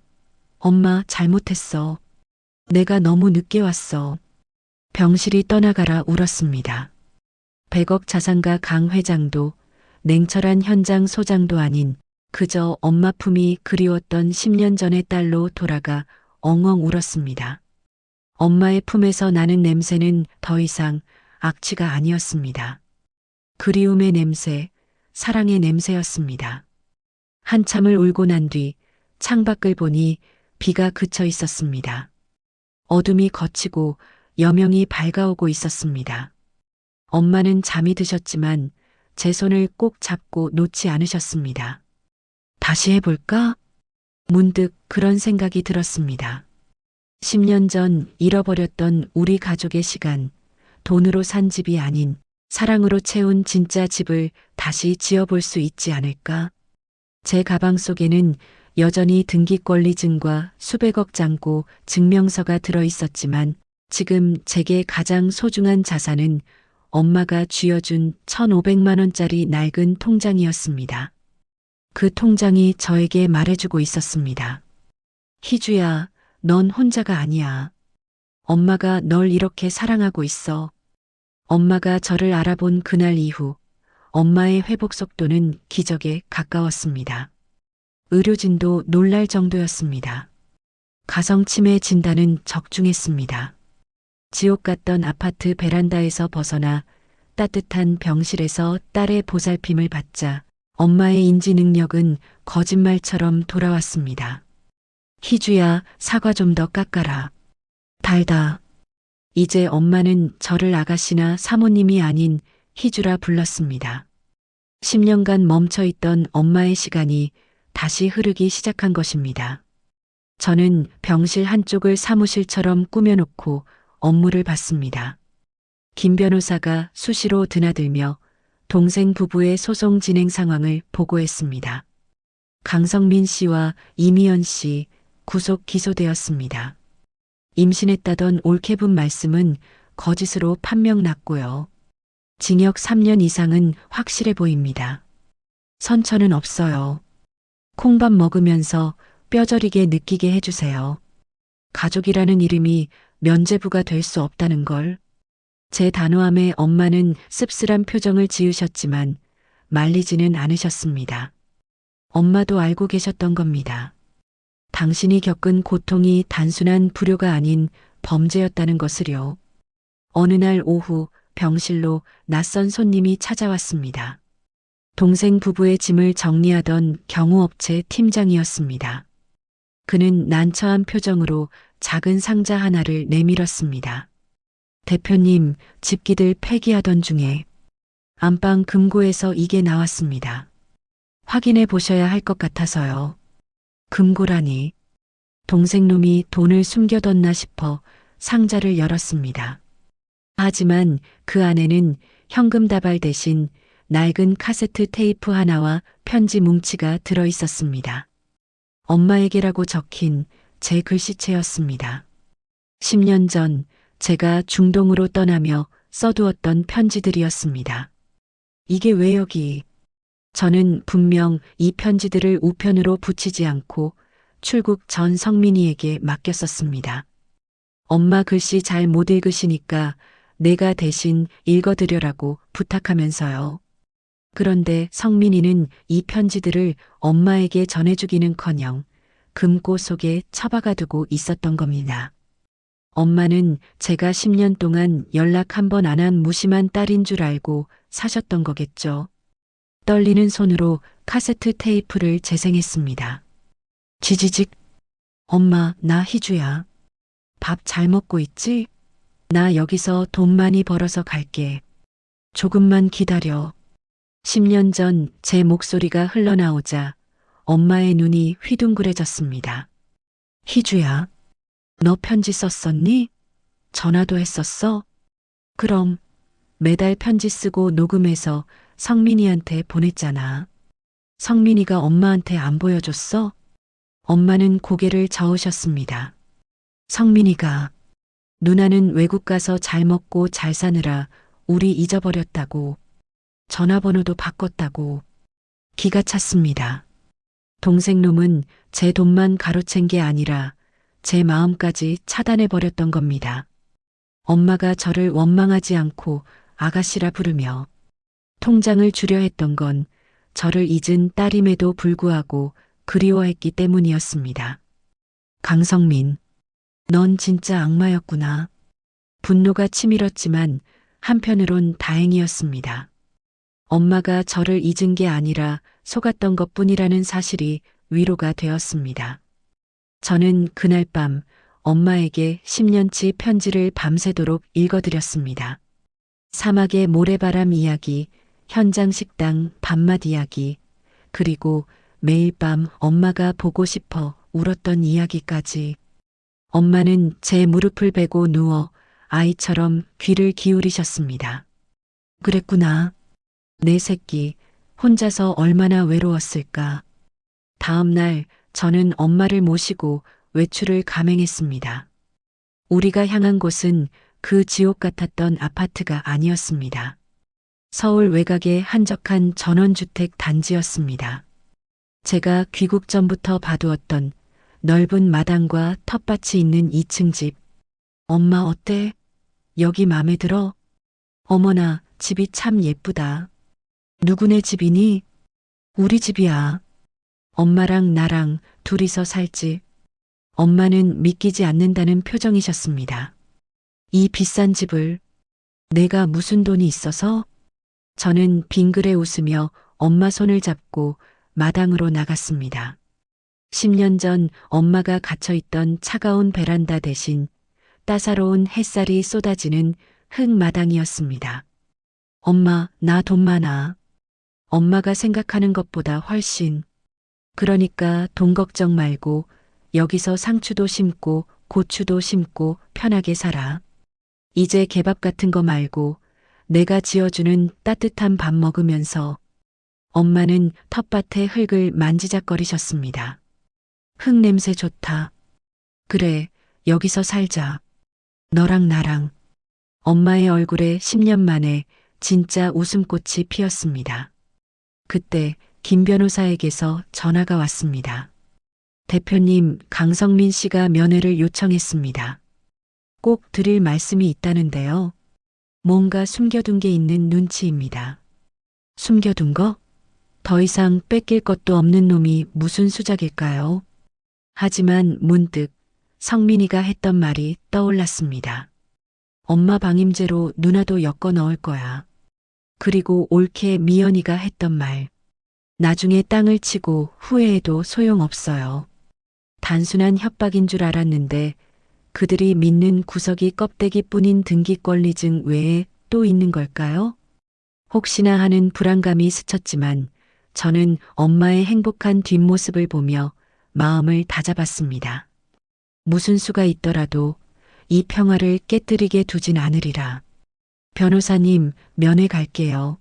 엄마 잘못했어. 내가 너무 늦게 왔어. 병실이 떠나가라 울었습니다. 100억 자산가 강 회장도 냉철한 현장 소장도 아닌 그저 엄마 품이 그리웠던 10년 전의 딸로 돌아가 엉엉 울었습니다. 엄마의 품에서 나는 냄새는 더 이상 악취가 아니었습니다. 그리움의 냄새, 사랑의 냄새였습니다. 한참을 울고 난 뒤 창밖을 보니 비가 그쳐 있었습니다. 어둠이 걷히고 여명이 밝아오고 있었습니다. 엄마는 잠이 드셨지만 제 손을 꼭 잡고 놓지 않으셨습니다. 다시 해볼까? 문득 그런 생각이 들었습니다. 10년 전 잃어버렸던 우리 가족의 시간, 돈으로 산 집이 아닌 사랑으로 채운 진짜 집을 다시 지어볼 수 있지 않을까? 제 가방 속에는 여전히 등기권리증과 수백억 잔고 증명서가 들어 있었지만 지금 제게 가장 소중한 자산은 엄마가 쥐어준 1,500만 원짜리 낡은 통장이었습니다. 그 통장이 저에게 말해주고 있었습니다. 희주야, 넌 혼자가 아니야. 엄마가 널 이렇게 사랑하고 있어. 엄마가 저를 알아본 그날 이후 엄마의 회복 속도는 기적에 가까웠습니다. 의료진도 놀랄 정도였습니다. 가성치매 진단은 적중했습니다. 지옥 같던 아파트 베란다에서 벗어나 따뜻한 병실에서 딸의 보살핌을 받자 엄마의 인지 능력은 거짓말처럼 돌아왔습니다. 희주야, 사과 좀 더 깎아라. 달다. 이제 엄마는 저를 아가씨나 사모님이 아닌 희주라 불렀습니다. 10년간 멈춰있던 엄마의 시간이 다시 흐르기 시작한 것입니다. 저는 병실 한쪽을 사무실처럼 꾸며놓고 업무를 받습니다. 김 변호사가 수시로 드나들며 동생 부부의 소송 진행 상황을 보고했습니다. 강성민 씨와 이미연 씨 구속 기소되었습니다. 임신했다던 올케분 말씀은 거짓으로 판명 났고요. 징역 3년 이상은 확실해 보입니다. 선처는 없어요. 콩밥 먹으면서 뼈저리게 느끼게 해주세요. 가족이라는 이름이 면죄부가 될 수 없다는 걸. 제 단호함에 엄마는 씁쓸한 표정을 지으셨지만 말리지는 않으셨습니다. 엄마도 알고 계셨던 겁니다. 당신이 겪은 고통이 단순한 불효가 아닌 범죄였다는 것을요. 어느 날 오후 병실로 낯선 손님이 찾아왔습니다. 동생 부부의 짐을 정리하던 경호업체 팀장이었습니다. 그는 난처한 표정으로 작은 상자 하나를 내밀었습니다. 대표님, 집기들 폐기하던 중에 안방 금고에서 이게 나왔습니다. 확인해 보셔야 할 것 같아서요. 금고라니. 동생놈이 돈을 숨겨뒀나 싶어 상자를 열었습니다. 하지만 그 안에는 현금 다발 대신 낡은 카세트 테이프 하나와 편지 뭉치가 들어 있었습니다. 엄마에게라고 적힌 제 글씨체였습니다. 10년 전 제가 중동으로 떠나며 써두었던 편지들이었습니다. 이게 왜 여기? 저는 분명 이 편지들을 우편으로 붙이지 않고 출국 전 성민이에게 맡겼었습니다. 엄마 글씨 잘 못 읽으시니까 내가 대신 읽어드려라고 부탁하면서요. 그런데 성민이는 이 편지들을 엄마에게 전해주기는커녕 금고 속에 처박아두고 있었던 겁니다. 엄마는 제가 10년 동안 연락 한 번 안 한 무심한 딸인 줄 알고 사셨던 거겠죠. 떨리는 손으로 카세트 테이프를 재생했습니다. 지지직. 엄마, 나 희주야. 밥 잘 먹고 있지? 나 여기서 돈 많이 벌어서 갈게. 조금만 기다려. 10년 전 제 목소리가 흘러나오자 엄마의 눈이 휘둥그레졌습니다. 희주야, 너 편지 썼었니? 전화도 했었어? 그럼 매달 편지 쓰고 녹음해서 성민이한테 보냈잖아. 성민이가 엄마한테 안 보여줬어? 엄마는 고개를 저으셨습니다. 성민이가 누나는 외국 가서 잘 먹고 잘 사느라 우리 잊어버렸다고. 전화번호도 바꿨다고. 기가 찼습니다. 동생놈은 제 돈만 가로챈 게 아니라 제 마음까지 차단해버렸던 겁니다. 엄마가 저를 원망하지 않고 아가씨라 부르며 통장을 주려 했던 건 저를 잊은 딸임에도 불구하고 그리워했기 때문이었습니다. 강성민, 넌 진짜 악마였구나. 분노가 치밀었지만 한편으론 다행이었습니다. 엄마가 저를 잊은 게 아니라 속았던 것뿐이라는 사실이 위로가 되었습니다. 저는 그날 밤 엄마에게 10년치 편지를 밤새도록 읽어드렸습니다. 사막의 모래바람 이야기, 현장 식당 밤맛 이야기, 그리고 매일 밤 엄마가 보고 싶어 울었던 이야기까지. 엄마는 제 무릎을 베고 누워 아이처럼 귀를 기울이셨습니다. 그랬구나. 내 새끼, 혼자서 얼마나 외로웠을까. 다음 날 저는 엄마를 모시고 외출을 감행했습니다. 우리가 향한 곳은 그 지옥 같았던 아파트가 아니었습니다. 서울 외곽의 한적한 전원주택 단지였습니다. 제가 귀국 전부터 봐두었던 넓은 마당과 텃밭이 있는 2층 집. 엄마 어때? 여기 맘에 들어? 어머나, 집이 참 예쁘다. 누구네 집이니? 우리 집이야. 엄마랑 나랑 둘이서 살지. 엄마는 믿기지 않는다는 표정이셨습니다. 이 비싼 집을 내가 무슨 돈이 있어서? 저는 빙그레 웃으며 엄마 손을 잡고 마당으로 나갔습니다. 10년 전 엄마가 갇혀있던 차가운 베란다 대신 따사로운 햇살이 쏟아지는 흙마당이었습니다. 엄마, 나 돈 많아. 엄마가 생각하는 것보다 훨씬. 그러니까 돈 걱정 말고 여기서 상추도 심고 고추도 심고 편하게 살아. 이제 개밥 같은 거 말고 내가 지어주는 따뜻한 밥 먹으면서. 엄마는 텃밭의 흙을 만지작거리셨습니다. 흙 냄새 좋다. 그래, 여기서 살자. 너랑 나랑. 엄마의 얼굴에 10년 만에 진짜 웃음꽃이 피었습니다. 그때 김 변호사에게서 전화가 왔습니다. 대표님, 강성민 씨가 면회를 요청했습니다. 꼭 드릴 말씀이 있다는데요. 뭔가 숨겨둔 게 있는 눈치입니다. 숨겨둔 거? 더 이상 뺏길 것도 없는 놈이 무슨 수작일까요? 하지만 문득 성민이가 했던 말이 떠올랐습니다. 엄마 방임제로 누나도 엮어 넣을 거야. 그리고 옳게 미연이가 했던 말. 나중에 땅을 치고 후회해도 소용없어요. 단순한 협박인 줄 알았는데 그들이 믿는 구석이 껍데기뿐인 등기권리증 외에 또 있는 걸까요? 혹시나 하는 불안감이 스쳤지만 저는 엄마의 행복한 뒷모습을 보며 마음을 다잡았습니다. 무슨 수가 있더라도 이 평화를 깨뜨리게 두진 않으리라. 변호사님, 면회 갈게요.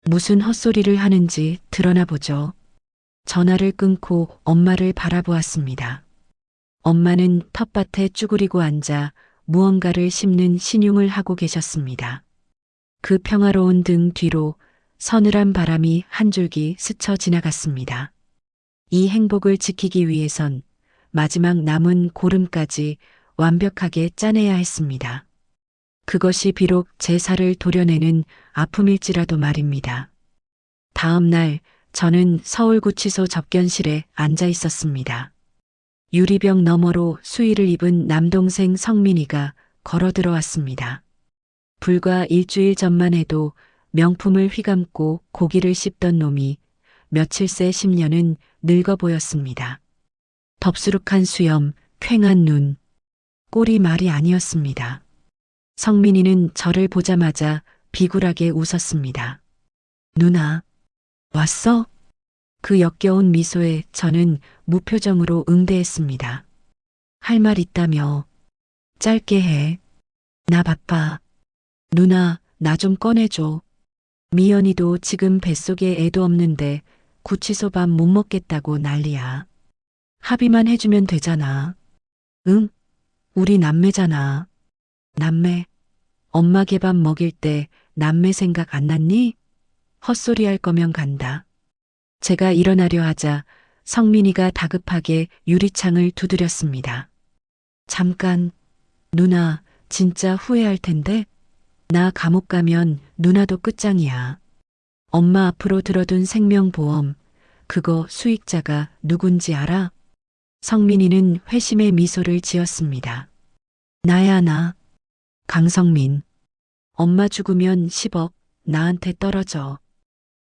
무슨 헛소리를 하는지 드러나 보죠. 전화를 끊고 엄마를 바라보았습니다. 엄마는 텃밭에 쭈그리고 앉아 무언가를 심는 신용을 하고 계셨습니다. 그 평화로운 등 뒤로 서늘한 바람이 한 줄기 스쳐 지나갔습니다. 이 행복을 지키기 위해선 마지막 남은 고름까지 완벽하게 짜내야 했습니다. 그것이 비록 제 살을 도려내는 아픔일지라도 말입니다. 다음 날 저는 서울구치소 접견실에 앉아 있었습니다. 유리병 너머로 수의를 입은 남동생 성민이가 걸어 들어왔습니다. 불과 일주일 전만 해도 명품을 휘감고 고기를 씹던 놈이 며칠 새 10년은 늙어 보였습니다. 덥수룩한 수염, 퀭한 눈, 꼴이 말이 아니었습니다. 성민이는 저를 보자마자 비굴하게 웃었습니다. 누나, 왔어? 그 역겨운 미소에 저는 무표정으로 응대했습니다. 할 말 있다며. 짧게 해. 나 바빠. 누나, 나 좀 꺼내줘. 미연이도 지금 뱃속에 애도 없는데 구치소 밥 못 먹겠다고 난리야. 합의만 해주면 되잖아. 응? 우리 남매잖아. 남매. 엄마 개밥 먹일 때 남매 생각 안 났니? 헛소리 할 거면 간다. 제가 일어나려 하자 성민이가 다급하게 유리창을 두드렸습니다. 잠깐, 누나, 진짜 후회할 텐데? 나 감옥 가면 누나도 끝장이야. 엄마 앞으로 들어둔 생명보험, 그거 수익자가 누군지 알아? 성민이는 회심의 미소를 지었습니다. 나야 나. 강성민. 엄마 죽으면 10억 나한테 떨어져.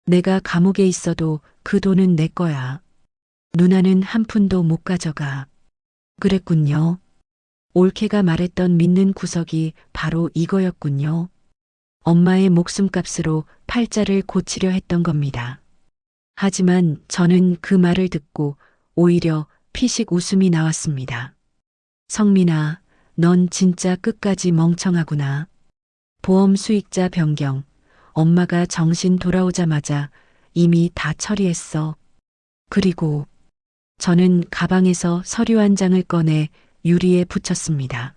내가 감옥에 있어도 그 돈은 내 거야. 누나는 한 푼도 못 가져가. 그랬군요. 올케가 말했던 믿는 구석이 바로 이거였군요. 엄마의 목숨값으로 팔자를 고치려 했던 겁니다. 하지만 저는 그 말을 듣고 오히려 피식 웃음이 나왔습니다. 성민아, 넌 진짜 끝까지 멍청하구나. 보험 수익자 변경, 엄마가 정신 돌아오자마자 이미 다 처리했어. 그리고 저는 가방에서 서류 한 장을 꺼내 유리에 붙였습니다.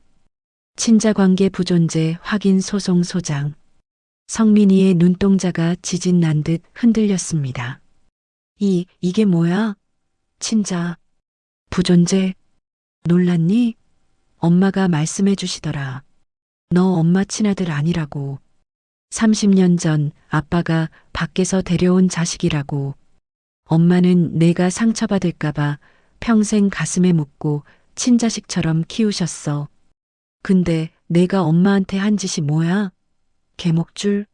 친자관계 부존재 확인 소송 소장. 성민이의 눈동자가 지진 난 듯 흔들렸습니다. 이게 뭐야? 친자. 부존재. 놀랐니? 엄마가 말씀해 주시더라. 너 엄마 친아들 아니라고. 30년 전 아빠가 밖에서 데려온 자식이라고. 엄마는 내가 상처받을까봐 평생 가슴에 묻고 친자식처럼 키우셨어. 근데 내가 엄마한테 한 짓이 뭐야? 개목줄?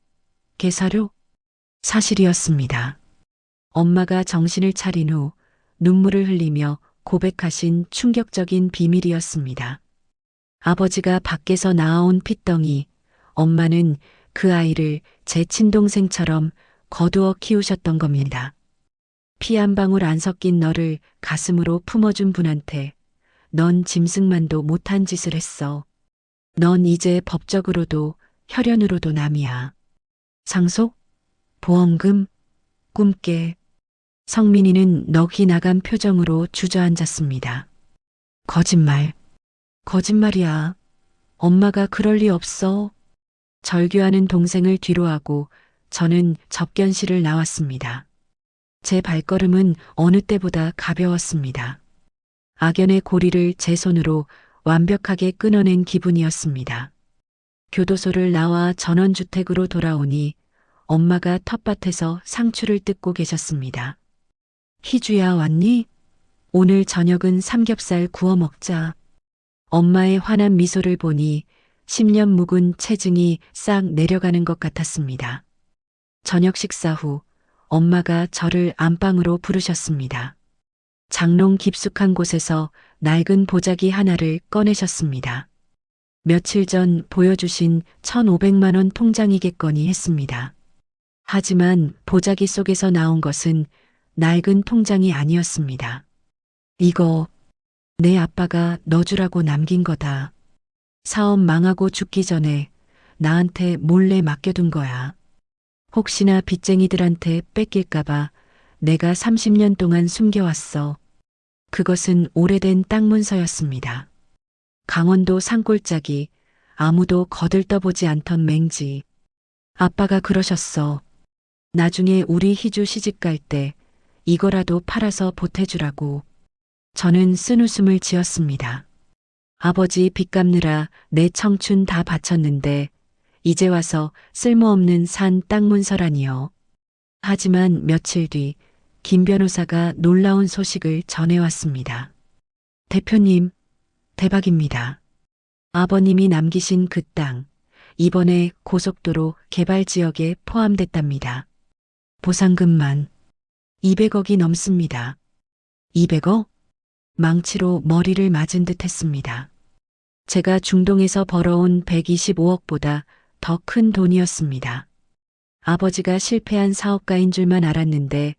개사료? 사실이었습니다. 엄마가 정신을 차린 후 눈물을 흘리며 고백하신 충격적인 비밀이었습니다. 아버지가 밖에서 낳아온 핏덩이, 엄마는 그 아이를 제 친동생처럼 거두어 키우셨던 겁니다. 피 한 방울 안 섞인 너를 가슴으로 품어준 분한테 넌 짐승만도 못한 짓을 했어. 넌 이제 법적으로도 혈연으로도 남이야. 상속? 보험금? 꿈깨. 성민이는 넋이 나간 표정으로 주저앉았습니다. 거짓말. 거짓말이야. 엄마가 그럴 리 없어. 절규하는 동생을 뒤로하고 저는 접견실을 나왔습니다. 제 발걸음은 어느 때보다 가벼웠습니다. 악연의 고리를 제 손으로 완벽하게 끊어낸 기분이었습니다. 교도소를 나와 전원주택으로 돌아오니 엄마가 텃밭에서 상추를 뜯고 계셨습니다. 희주야 왔니? 오늘 저녁은 삼겹살 구워 먹자. 엄마의 환한 미소를 보니 10년 묵은 체증이 싹 내려가는 것 같았습니다. 저녁 식사 후 엄마가 저를 안방으로 부르셨습니다. 장롱 깊숙한 곳에서 낡은 보자기 하나를 꺼내셨습니다. 며칠 전 보여주신 1,500만 원 통장이겠거니 했습니다. 하지만 보자기 속에서 나온 것은 낡은 통장이 아니었습니다. 이거 내 아빠가 너 주라고 남긴 거다. 사업 망하고 죽기 전에 나한테 몰래 맡겨둔 거야. 혹시나 빚쟁이들한테 뺏길까봐 내가 30년 동안 숨겨왔어. 그것은 오래된 땅 문서였습니다. 강원도 산골짜기, 아무도 거들떠보지 않던 맹지. 아빠가 그러셨어. 나중에 우리 희주 시집갈 때 이거라도 팔아서 보태주라고. 저는 쓴웃음을 지었습니다. 아버지 빚 갚느라 내 청춘 다 바쳤는데 이제 와서 쓸모없는 산 땅 문서라니요. 하지만 며칠 뒤 김 변호사가 놀라운 소식을 전해왔습니다. 대표님, 대박입니다. 아버님이 남기신 그 땅, 이번에 고속도로 개발 지역에 포함됐답니다. 보상금만 200억이 넘습니다. 200억? 망치로 머리를 맞은 듯 했습니다. 제가 중동에서 벌어온 125억보다 더 큰 돈이었습니다. 아버지가 실패한 사업가인 줄만 알았는데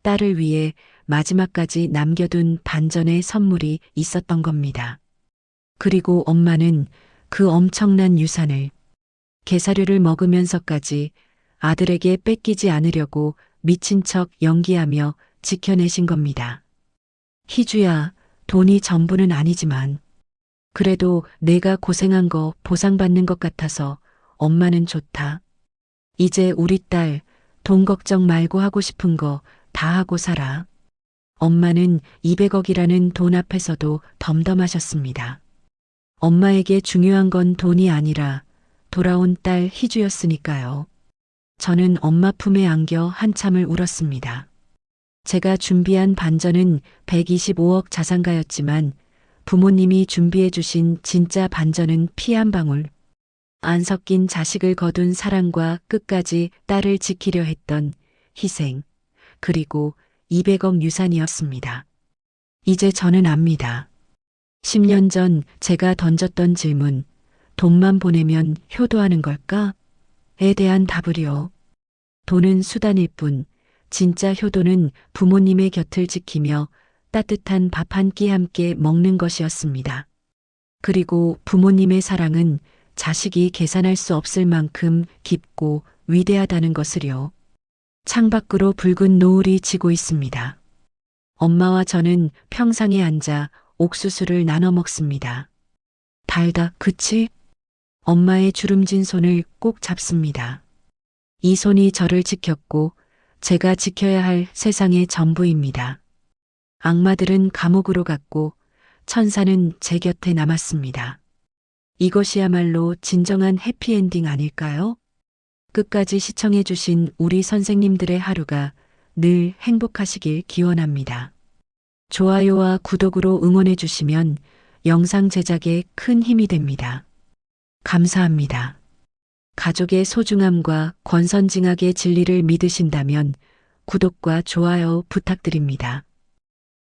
딸을 위해 마지막까지 남겨둔 반전의 선물이 있었던 겁니다. 그리고 엄마는 그 엄청난 유산을 개사료를 먹으면서까지 아들에게 뺏기지 않으려고 미친 척 연기하며 지켜내신 겁니다. 희주야, 돈이 전부는 아니지만 그래도 내가 고생한 거 보상받는 것 같아서 엄마는 좋다. 이제 우리 딸 돈 걱정 말고 하고 싶은 거 다 하고 살아. 엄마는 200억이라는 돈 앞에서도 덤덤하셨습니다. 엄마에게 중요한 건 돈이 아니라 돌아온 딸 희주였으니까요. 저는 엄마 품에 안겨 한참을 울었습니다. 제가 준비한 반전은 125억 자산가였지만 부모님이 준비해 주신 진짜 반전은 피 한 방울. 안 섞인 자식을 거둔 사랑과 끝까지 딸을 지키려 했던 희생, 그리고 200억 유산이었습니다. 이제 저는 압니다. 10년 전 제가 던졌던 질문, 돈만 보내면 효도하는 걸까? 에 대한 답을요. 돈은 수단일 뿐, 진짜 효도는 부모님의 곁을 지키며 따뜻한 밥 한 끼 함께 먹는 것이었습니다. 그리고 부모님의 사랑은 자식이 계산할 수 없을 만큼 깊고 위대하다는 것을요. 창밖으로 붉은 노을이 지고 있습니다. 엄마와 저는 평상에 앉아 옥수수를 나눠 먹습니다. 달다, 그치? 엄마의 주름진 손을 꼭 잡습니다. 이 손이 저를 지켰고 제가 지켜야 할 세상의 전부입니다. 악마들은 감옥으로 갔고 천사는 제 곁에 남았습니다. 이것이야말로 진정한 해피엔딩 아닐까요? 끝까지 시청해주신 우리 선생님들의 하루가 늘 행복하시길 기원합니다. 좋아요와 구독으로 응원해주시면 영상 제작에 큰 힘이 됩니다. 감사합니다. 가족의 소중함과 권선징악의 진리를 믿으신다면 구독과 좋아요 부탁드립니다.